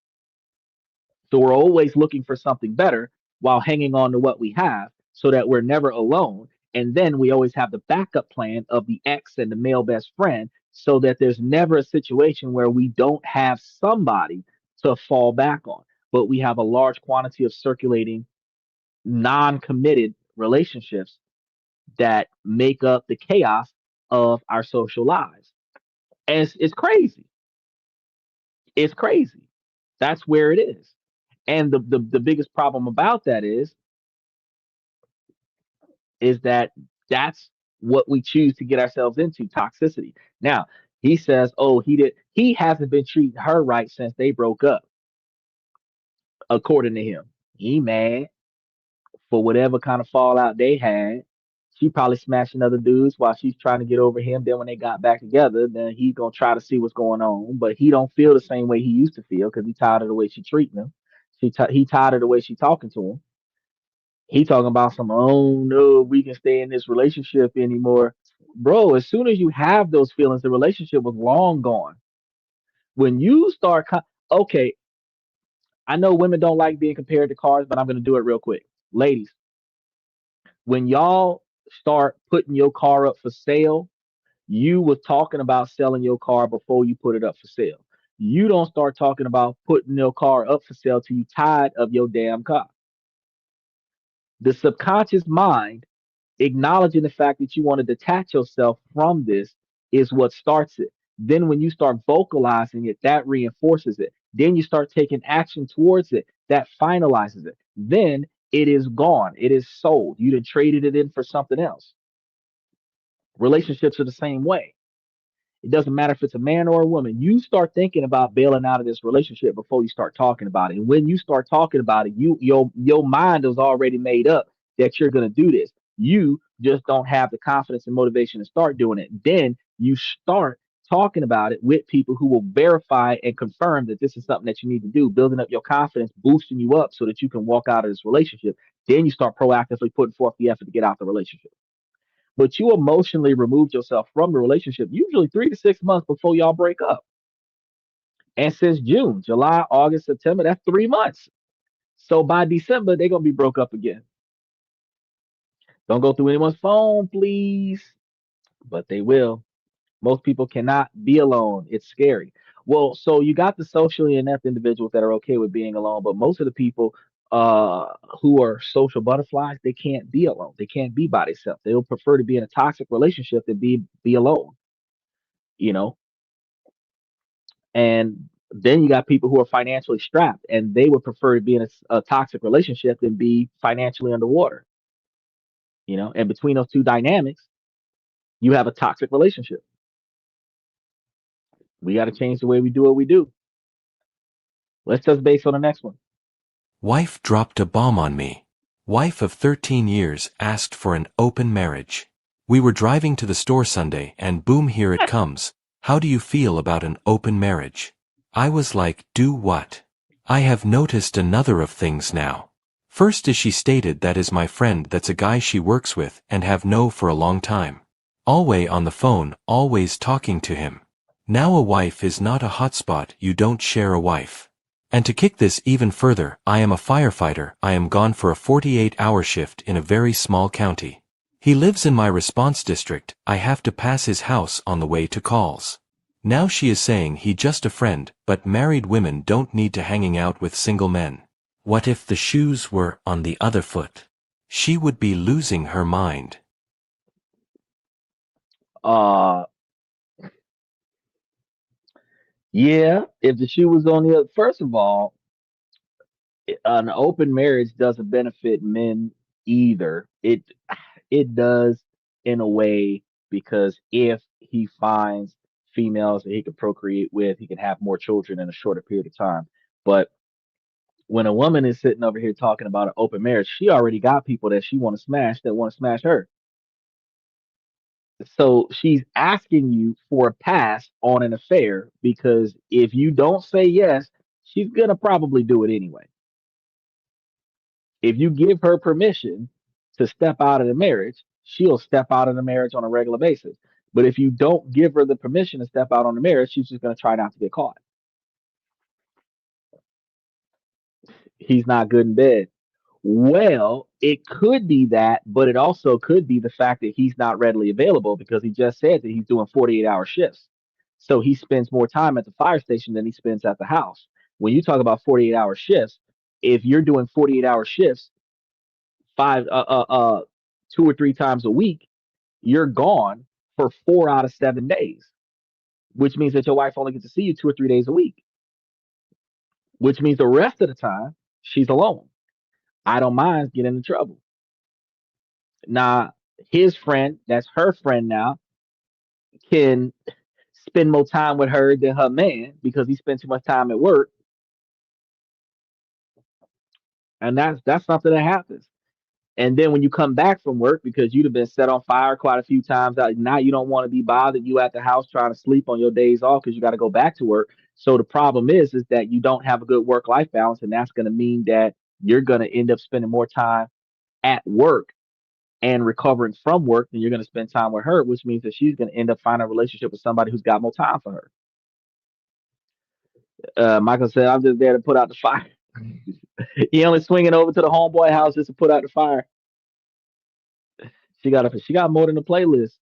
So we're always looking for something better while hanging on to what we have so that we're never alone. And then we always have the backup plan of the ex and the male best friend so that there's never a situation where we don't have somebody to fall back on. But we have a large quantity of circulating non committed relationships that make up the chaos of our social lives. And it's crazy. It's crazy. That's where it is. And the biggest problem about that is that that's what we choose to get ourselves into, toxicity. Now, he says, oh, he hasn't been treating her right since they broke up, according to him. He mad for whatever kind of fallout they had. She probably smashing other dudes while she's trying to get over him. Then when they got back together, then he gonna try to see what's going on, but he don't feel the same way he used to feel because he tired of the way she treating him. He tired of the way she talking to him. He talking about some, oh no, we can stay in this relationship anymore. Bro, as soon as you have those feelings, the relationship was long gone. When you start, okay, I know women don't like being compared to cars, but I'm going to do it real quick. Ladies, when y'all start putting your car up for sale, you was talking about selling your car before you put it up for sale. You don't start talking about putting your car up for sale till you tired of your damn car. The subconscious mind acknowledging the fact that you want to detach yourself from this is what starts it. Then when you start vocalizing it, that reinforces it. Then you start taking action towards it, that finalizes it. Then it is gone. It is sold. You done traded it in for something else. Relationships are the same way. It doesn't matter if it's a man or a woman. You start thinking about bailing out of this relationship before you start talking about it. And when you start talking about it, your mind is already made up that you're going to do this. You just don't have the confidence and motivation to start doing it. Then you start talking about it with people who will verify and confirm that this is something that you need to do, building up your confidence, boosting you up so that you can walk out of this relationship. Then you start proactively putting forth the effort to get out the relationship, but you emotionally removed yourself from the relationship usually 3 to 6 months before y'all break up. And since June, July, August, September, that's 3 months. So by December, they're gonna be broke up again. Don't go through anyone's phone, please. But they will. Most people cannot be alone. It's scary. Well, so you got the socially inept individuals that are okay with being alone, but most of the people who are social butterflies, they can't be alone. They can't be by themselves. They'll prefer to be in a toxic relationship than be alone, you know. And then you got people who are financially strapped, and they would prefer to be in a toxic relationship than be financially underwater, you know. And between those two dynamics, you have a toxic relationship. We got to change the way we do what we do. Let's touch base on the next one. Wife dropped a bomb on me. Wife of 13 years asked for an open marriage. We were driving to the store Sunday and boom, here it comes. How do you feel about an open marriage? I was like, do what? I have noticed another of things now. First is she stated that is my friend, that's a guy she works with and have known for a long time. Always on the phone, always talking to him. Now a wife is not a hotspot, you don't share a wife. And to kick this even further, I am a firefighter, I am gone for a 48-hour shift in a very small county. He lives in my response district, I have to pass his house on the way to calls. Now she is saying he just a friend, but married women don't need to hanging out with single men. What if the shoes were on the other foot? She would be losing her mind. Uh, yeah, if the shoe was on the other, first of all, an open marriage doesn't benefit men either. It does in a way because if he finds females that he can procreate with, he can have more children in a shorter period of time. But when a woman is sitting over here talking about an open marriage, she already got people that she want to smash that want to smash her. So she's asking you for a pass on an affair because if you don't say yes, she's gonna probably do it anyway. If you give her permission to step out of the marriage, she'll step out of the marriage on a regular basis. But if you don't give her the permission to step out on the marriage, she's just gonna try not to get caught. He's not good in bed. Well, it could be that, but it also could be the fact that he's not readily available because he just said that he's doing 48-hour shifts. So he spends more time at the fire station than he spends at the house. When you talk about 48-hour shifts, if you're doing 48-hour shifts, five, 2 or 3 times a week, you're gone for 4 out of 7 days, which means that your wife only gets to see you 2 or 3 days a week, which means the rest of the time she's alone. I don't mind getting in trouble. Now, his friend, that's her friend now, can spend more time with her than her man because he spends too much time at work, and that's something that happens. And then when you come back from work, because you'd have been set on fire quite a few times, now you don't want to be bothered. You at the house trying to sleep on your days off because you got to go back to work. So the problem is that you don't have a good work life balance, and that's going to mean that you're going to end up spending more time at work and recovering from work than you're going to spend time with her, which means that she's going to end up finding a relationship with somebody who's got more time for her. Michael said, "I'm just there to put out the fire." He only swinging over to the homeboy house just to put out the fire. She got more than a playlist.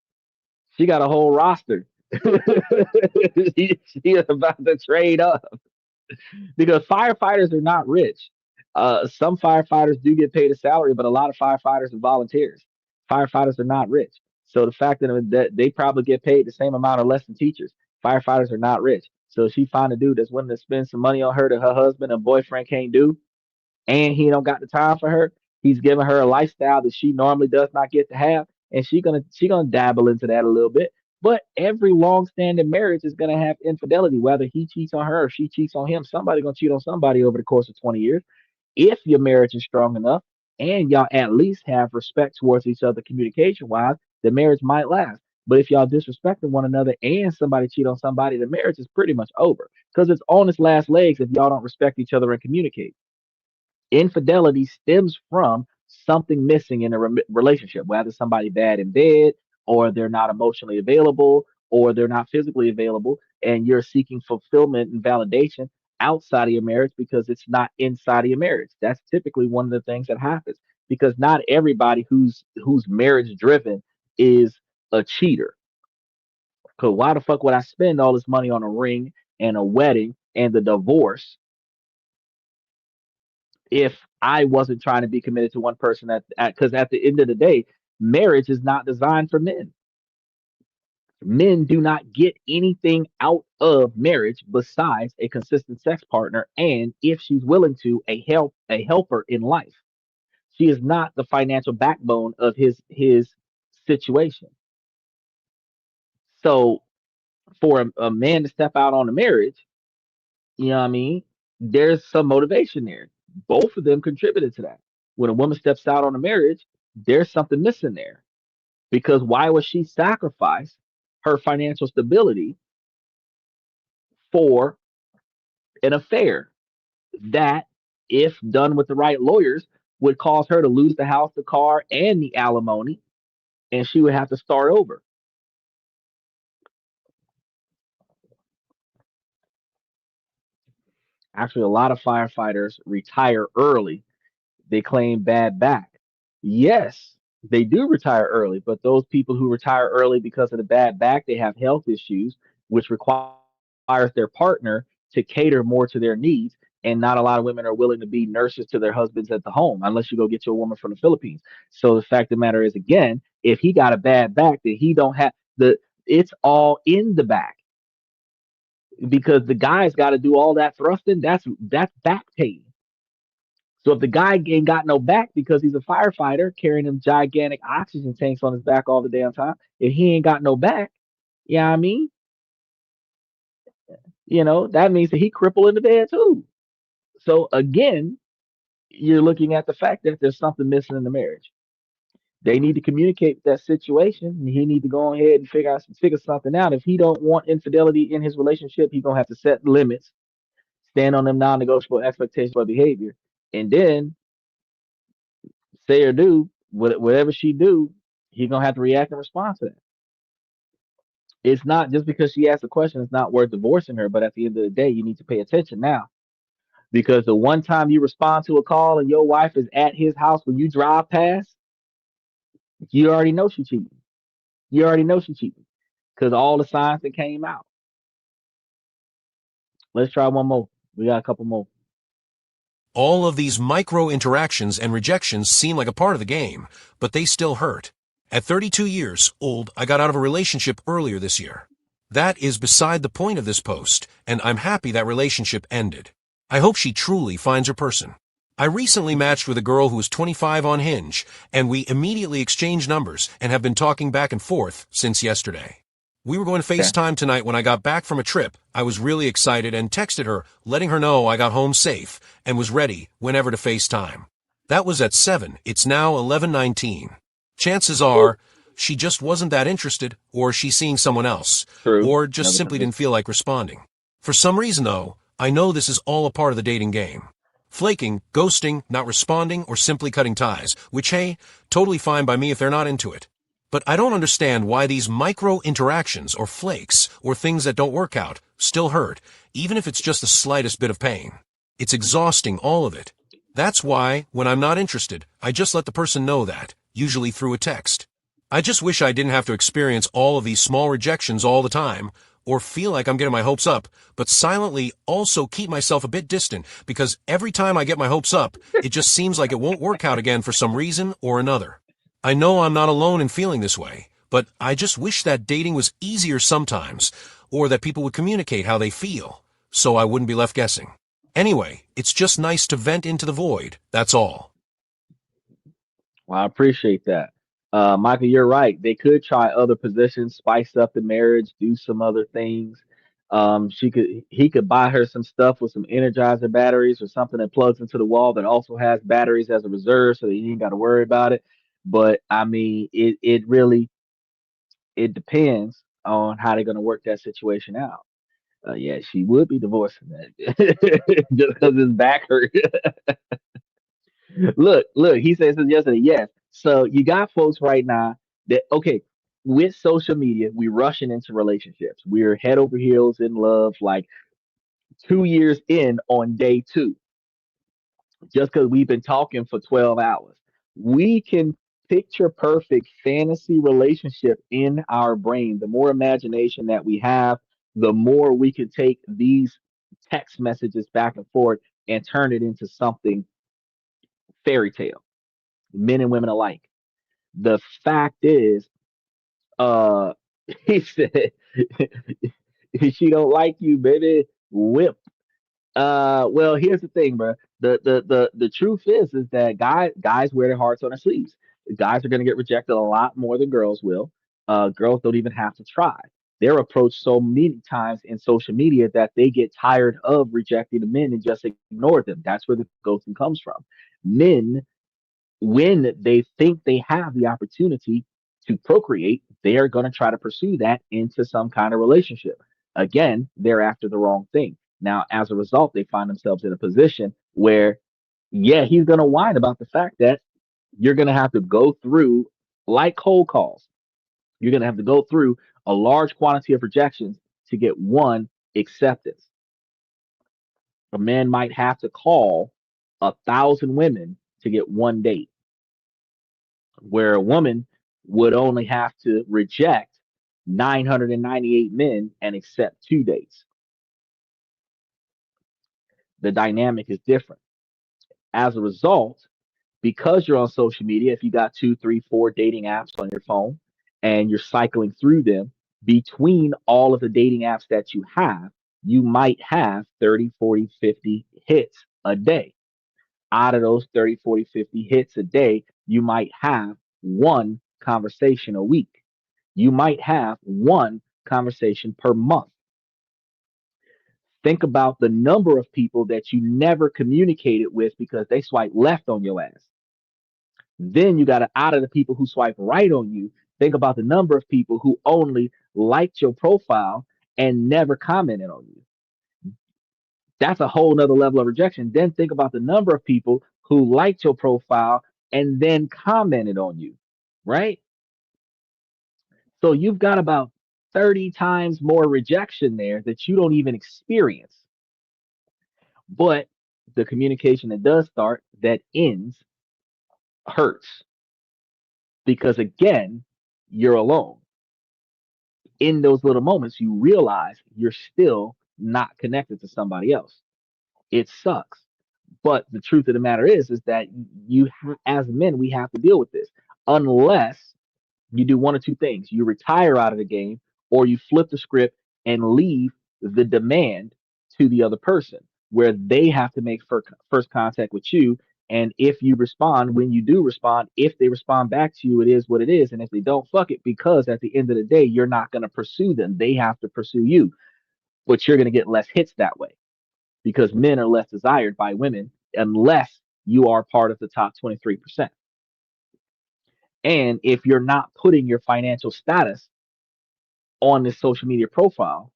She got a whole roster. She is about to trade up because firefighters are not rich. Some firefighters do get paid a salary, but a lot of firefighters are volunteers. Firefighters are not rich. So the fact that they probably get paid the same amount or less than teachers. Firefighters are not rich. So she find a dude that's willing to spend some money on her that her husband and boyfriend can't do, and he don't got the time for her. He's giving her a lifestyle that she normally does not get to have, and she gonna dabble into that a little bit. But every long-standing marriage is gonna have infidelity, whether he cheats on her or she cheats on him. Somebody gonna cheat on somebody over the course of 20 years. If your marriage is strong enough and y'all at least have respect towards each other communication wise, the marriage might last. But if y'all disrespecting one another and somebody cheat on somebody, the marriage is pretty much over because it's on its last legs if y'all don't respect each other and communicate. Infidelity stems from something missing in a relationship, whether somebody bad in bed, or they're not emotionally available, or they're not physically available, and you're seeking fulfillment and validation outside of your marriage because it's not inside of your marriage. That's typically one of the things that happens because not everybody who's marriage driven is a cheater. Because why the fuck would I spend all this money on a ring and a wedding and the divorce if I wasn't trying to be committed to one person because at the end of the day, marriage is not designed for men. Men do not get anything out of marriage besides a consistent sex partner and if she's willing to a helper in life. She is not the financial backbone of his situation. So for a man to step out on a marriage, you know what I mean? There's some motivation there. Both of them contributed to that. When a woman steps out on a marriage, there's something missing there. Because why would she sacrifice her financial stability for an affair that, if done with the right lawyers, would cause her to lose the house, the car, and the alimony, and she would have to start over? Actually, a lot of firefighters retire early. They claim bad back. Yes, they do retire early, but those people who retire early because of the bad back, they have health issues, which requires their partner to cater more to their needs. And not a lot of women are willing to be nurses to their husbands at the home unless you go get you a woman from the Philippines. So the fact of the matter is, again, if he got a bad back, that he don't have it's all in the back because the guy's got to do all that thrusting. That's back pain. So if the guy ain't got no back because he's a firefighter carrying them gigantic oxygen tanks on his back all the damn time, if he ain't got no back, yeah, you know I mean, that means that he crippled in the bed too. So again, you're looking at the fact that there's something missing in the marriage. They need to communicate that situation, and he need to go ahead and figure something out. If he don't want infidelity in his relationship, he's gonna have to set limits, stand on them non-negotiable expectations for behavior, and then say or do whatever she do, he's gonna have to react and respond to that. It's not just because she asked a question, it's not worth divorcing her. But at the end of the day, you need to pay attention now because the one time you respond to a call and your wife is at his house when you drive past, you already know she cheating. You already know she cheating because all the signs that came out. Let's try one more. We got a couple more. All of these micro interactions and rejections seem like a part of the game, but they still hurt. At 32 years old, I got out of a relationship earlier this year. That is beside the point of this post, and I'm happy that relationship ended. I hope she truly finds her person. I recently matched with a girl who was 25 on Hinge, and we immediately exchanged numbers and have been talking back and forth since yesterday. We were going to FaceTime tonight when I got back from a trip. I was really excited and texted her, letting her know I got home safe and was ready whenever to FaceTime. That was at 7. It's now 11:19. Chances are she just wasn't that interested, or she's seeing someone else, True. or just Never simply know. didn't feel like responding. For some reason, though, I know this is all a part of the dating game. Flaking, ghosting, not responding, or simply cutting ties, which, hey, totally fine by me if they're not into it. But I don't understand why these micro interactions or flakes or things that don't work out still hurt, even if it's just the slightest bit of pain. It's exhausting, all of it. That's why, when I'm not interested, I just let the person know that, usually through a text. I just wish I didn't have to experience all of these small rejections all the time, or feel like I'm getting my hopes up, but silently also keep myself a bit distant, because every time I get my hopes up, it just seems like it won't work out again for some reason or another. I know I'm not alone in feeling this way, but I just wish that dating was easier sometimes, or that people would communicate how they feel, so I wouldn't be left guessing. Anyway, it's just nice to vent into the void, that's all. Well, I appreciate that. Michael, you're right. They could try other positions, spice up the marriage, do some other things. He could buy her some stuff with some Energizer batteries or something that plugs into the wall that also has batteries as a reserve, so that you ain't got to worry about it. But I mean, it really it depends on how they're going to work that situation out. Yeah, she would be divorcing that just because his back hurt. Look, he says this yesterday. Yes. So you got folks right now that okay, with social media, we rushing into relationships. We're head over heels in love, like 2 years in on day two, just because we've been talking for 12 hours. We can picture perfect fantasy relationship in our brain. The more imagination that we have, the more we can take these text messages back and forth and turn it into something fairy tale, men and women alike. The fact is, uh, he said, she don't like you, baby. Whip. Well, here's the thing, bro. The truth is that guys wear their hearts on their sleeves. Guys are gonna get rejected a lot more than girls will. Girls don't even have to try. They're approached so many times in social media that they get tired of rejecting the men and just ignore them. That's where the ghosting comes from. Men, when they think they have the opportunity to procreate, they're going to try to pursue that into some kind of relationship. Again, they're after the wrong thing. Now, as a result, they find themselves in a position where, yeah, he's going to whine about the fact that you're going to have to go through, like cold calls, you're going to have to go through a large quantity of rejections to get one acceptance. A man might have to call 1,000 women to get one date, where a woman would only have to reject 998 men and accept two dates. The dynamic is different. As a result, because you're on social media, if you got two, three, four dating apps on your phone and you're cycling through them, between all of the dating apps that you might have 30, 40, 50 hits a day. Out of those 30, 40, 50 hits a day, you might have one conversation a week. You might have one conversation per month. Think about the number of people that you never communicated with because they swipe left on your ass. Then you got to, out of the people who swipe right on you, think about the number of people who only liked your profile and never commented on you. That's a whole nother level of rejection. Then think about the number of people who liked your profile and then commented on you, right? So you've got about 30 times more rejection there that you don't even experience. But the communication that does start, that ends, hurts because, again, you're alone. In those little moments, you realize you're still not connected to somebody else. It sucks. But the truth of the matter is that as men, we have to deal with this unless you do one or two things. You retire out of the game or you flip the script and leave the demand to the other person where they have to make first contact with you. And if you respond, when you do respond, if they respond back to you, it is what it is. And if they don't, fuck it, because at the end of the day, you're not going to pursue them. They have to pursue you, but you're going to get less hits that way because men are less desired by women unless you are part of the top 23%. And if you're not putting your financial status on this social media profile,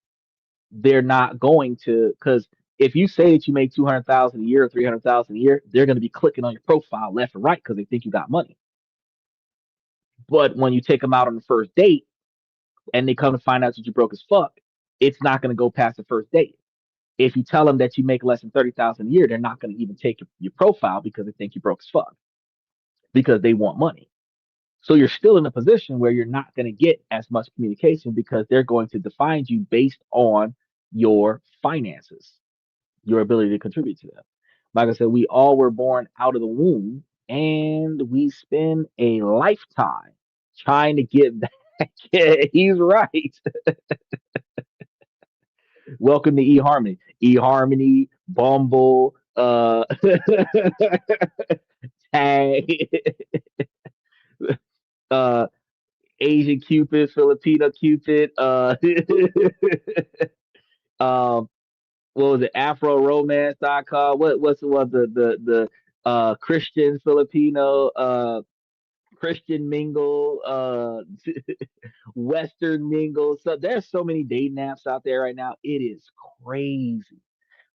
they're not going to, because if you say that you make 200,000 a year or 300,000 a year, they're going to be clicking on your profile left and right because they think you got money. But when you take them out on the first date and they come to find out that you broke as fuck, it's not going to go past the first date. If you tell them that you make less than 30,000 a year, they're not going to even take your profile because they think you broke as fuck because they want money. So you're still in a position where you're not going to get as much communication because they're going to define you based on your finances, your ability to contribute to them. Like I said, we all were born out of the womb and we spend a lifetime trying to get back. He's right. Welcome to eHarmony. eHarmony, Bumble, Tag, uh, Asian Cupid, Filipino Cupid, um, what was it, AfroRomance.com? What's the Christian Filipino Christian mingle, Western mingle. So there's so many dating apps out there right now. It is crazy.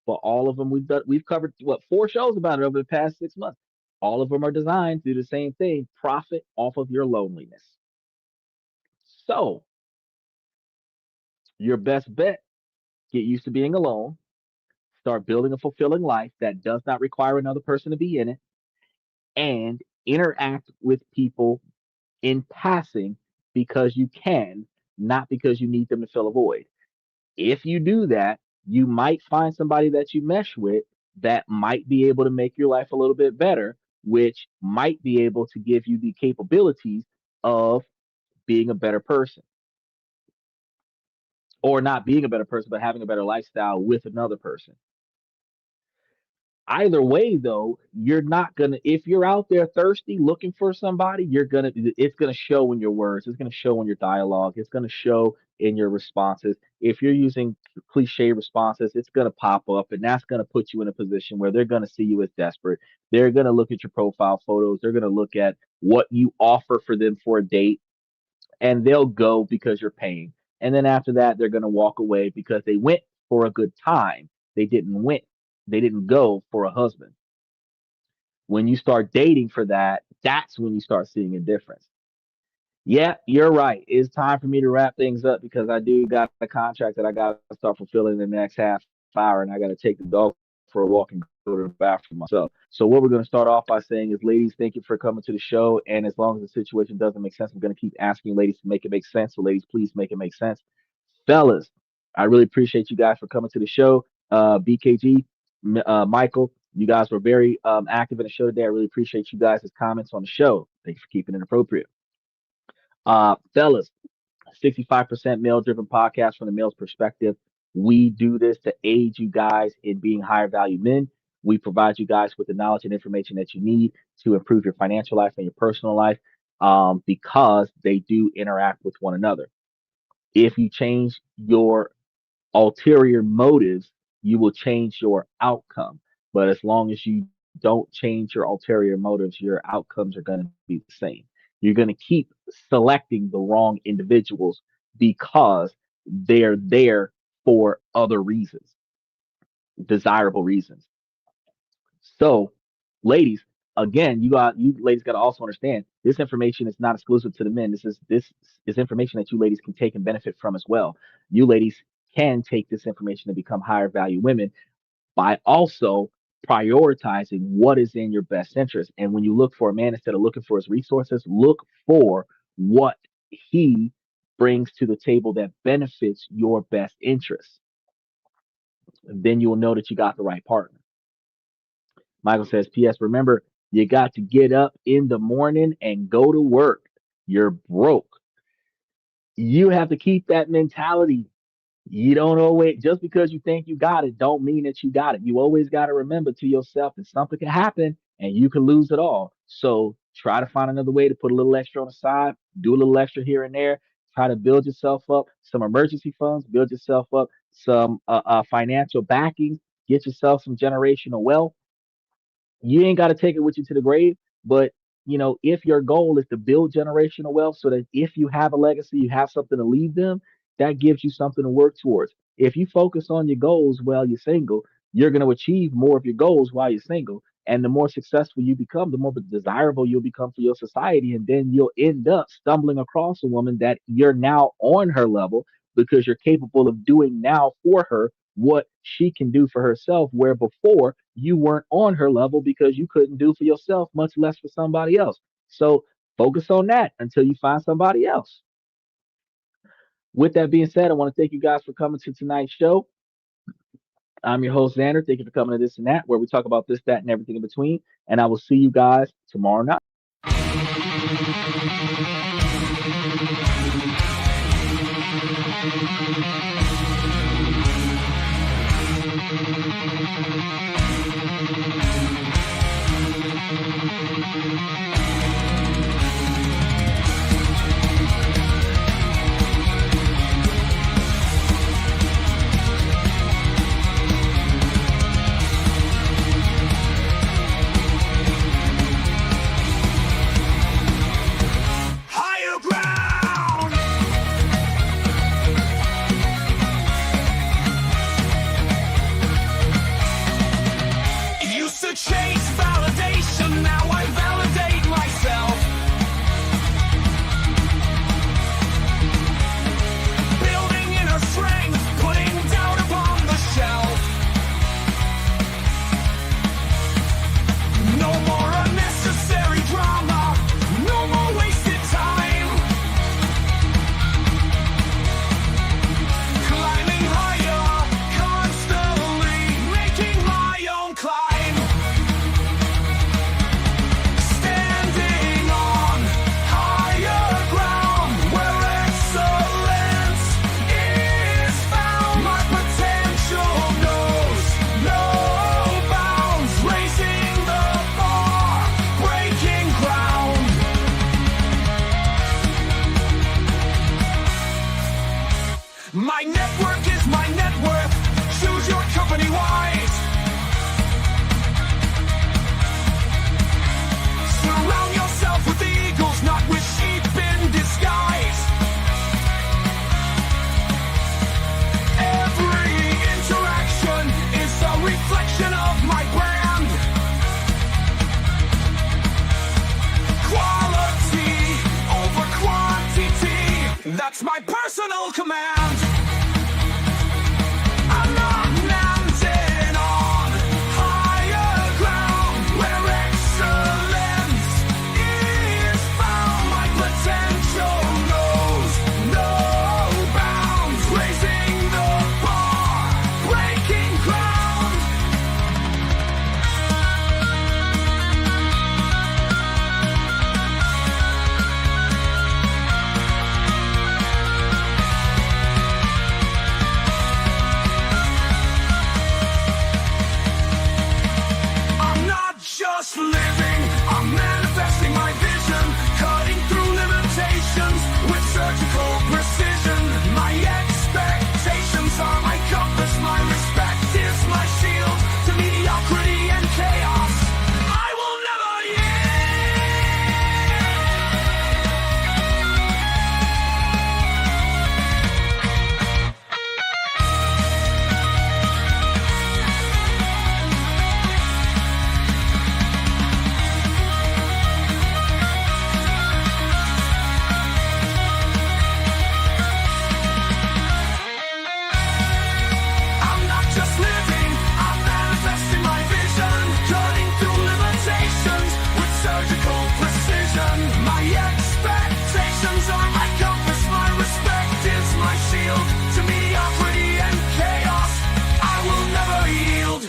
But all of them we've covered what 4 shows about it over the past 6 months. All of them are designed to do the same thing: profit off of your loneliness. So your best bet: get used to being alone. Start building a fulfilling life that does not require another person to be in it, and interact with people in passing because you can, not because you need them to fill a void. If you do that, you might find somebody that you mesh with that might be able to make your life a little bit better, which might be able to give you the capabilities of being a better person, or not being a better person, but having a better lifestyle with another person. Either way, though, you're not gonna, if you're out there thirsty looking for somebody, it's gonna show in your words, it's gonna show in your dialogue, it's gonna show in your responses. If you're using cliche responses, it's gonna pop up, and that's gonna put you in a position where they're gonna see you as desperate. They're gonna look at your profile photos, they're gonna look at what you offer for them for a date, and they'll go because you're paying. And then after that, they're gonna walk away because they went for a good time. They didn't go for a husband. When you start dating for that, that's when you start seeing a difference. Yeah, you're right. It's time for me to wrap things up because I do got a contract that I got to start fulfilling in the next half hour, and I got to take the dog for a walk and go to the bathroom myself. So what we're going to start off by saying is, ladies, thank you for coming to the show. And as long as the situation doesn't make sense, I'm going to keep asking ladies to make it make sense. So ladies, please make it make sense. Fellas, I really appreciate you guys for coming to the show. BKG, Michael, you guys were very active in the show today. I really appreciate you guys' comments on the show. Thanks for keeping it appropriate. Fellas, 65% male driven podcast from the male's perspective. We do this to aid you guys in being higher value men. We provide you guys with the knowledge and information that you need to improve your financial life and your personal life, because they do interact with one another. If you change your ulterior motives, you will change your outcome. But as long as you don't change your ulterior motives, your outcomes are going to be the same. You're going to keep selecting the wrong individuals because they're there for other reasons, desirable reasons. So, ladies, again, you ladies got to also understand this information is not exclusive to the men. This is information that you ladies can take and benefit from as well. You ladies can take this information to become higher value women by also prioritizing what is in your best interest. And when you look for a man, instead of looking for his resources, look for what he brings to the table that benefits your best interests. Then you will know that you got the right partner. Michael says, P.S. Remember, you got to get up in the morning and go to work. You're broke. You have to keep that mentality. You don't always, just because you think you got it, don't mean that you got it. You always got to remember to yourself that something can happen and you can lose it all. So try to find another way to put a little extra on the side, do a little extra here and there. Try to build yourself up some emergency funds, build yourself up some financial backing, get yourself some generational wealth, You ain't got to take it with you to the grave, but if your goal is to build generational wealth so that if you have a legacy, you have something to leave them, that gives you something to work towards. If you focus on your goals while you're single, you're going to achieve more of your goals while you're single. And the more successful you become, the more desirable you'll become for your society. And then you'll end up stumbling across a woman that you're now on her level because you're capable of doing now for her what she can do for herself, where before you weren't on her level because you couldn't do for yourself, much less for somebody else. So focus on that until you find somebody else. With that being said, I want to thank you guys for coming to tonight's show. I'm your host, Xander. Thank you for coming to this and that, where we talk about this, that, and everything in between. And I will see you guys tomorrow night. Higher ground. Used to chase validation, now I validate myself. Building inner strength, putting doubt upon the shelf. No more unnecessary drama, no more wasted time. Climbing higher, constantly making my own climb. Standing on higher ground where excellence is found. My potential knows no bounds, raising the bar, breaking ground. My network is my net worth. Choose your company wise. Surround yourself with eagles, not with sheep in disguise. Every interaction is a reflection of my brand. Quality over quantity, that's my personal command. I'm not landing on higher ground where excellence is found. My potential knows no bounds, raising the bar, breaking ground. I'm not just living, I'm manifesting my vision, cutting through limitations with surgical precision. My expectations are my compass, my respect is my shield to mediocrity and chaos. I will never I'm not just living, I'm manifesting my vision, cutting through limitations with surgical precision. My expectations are my compass, my respect is my shield to mediocrity and chaos. I will never yield.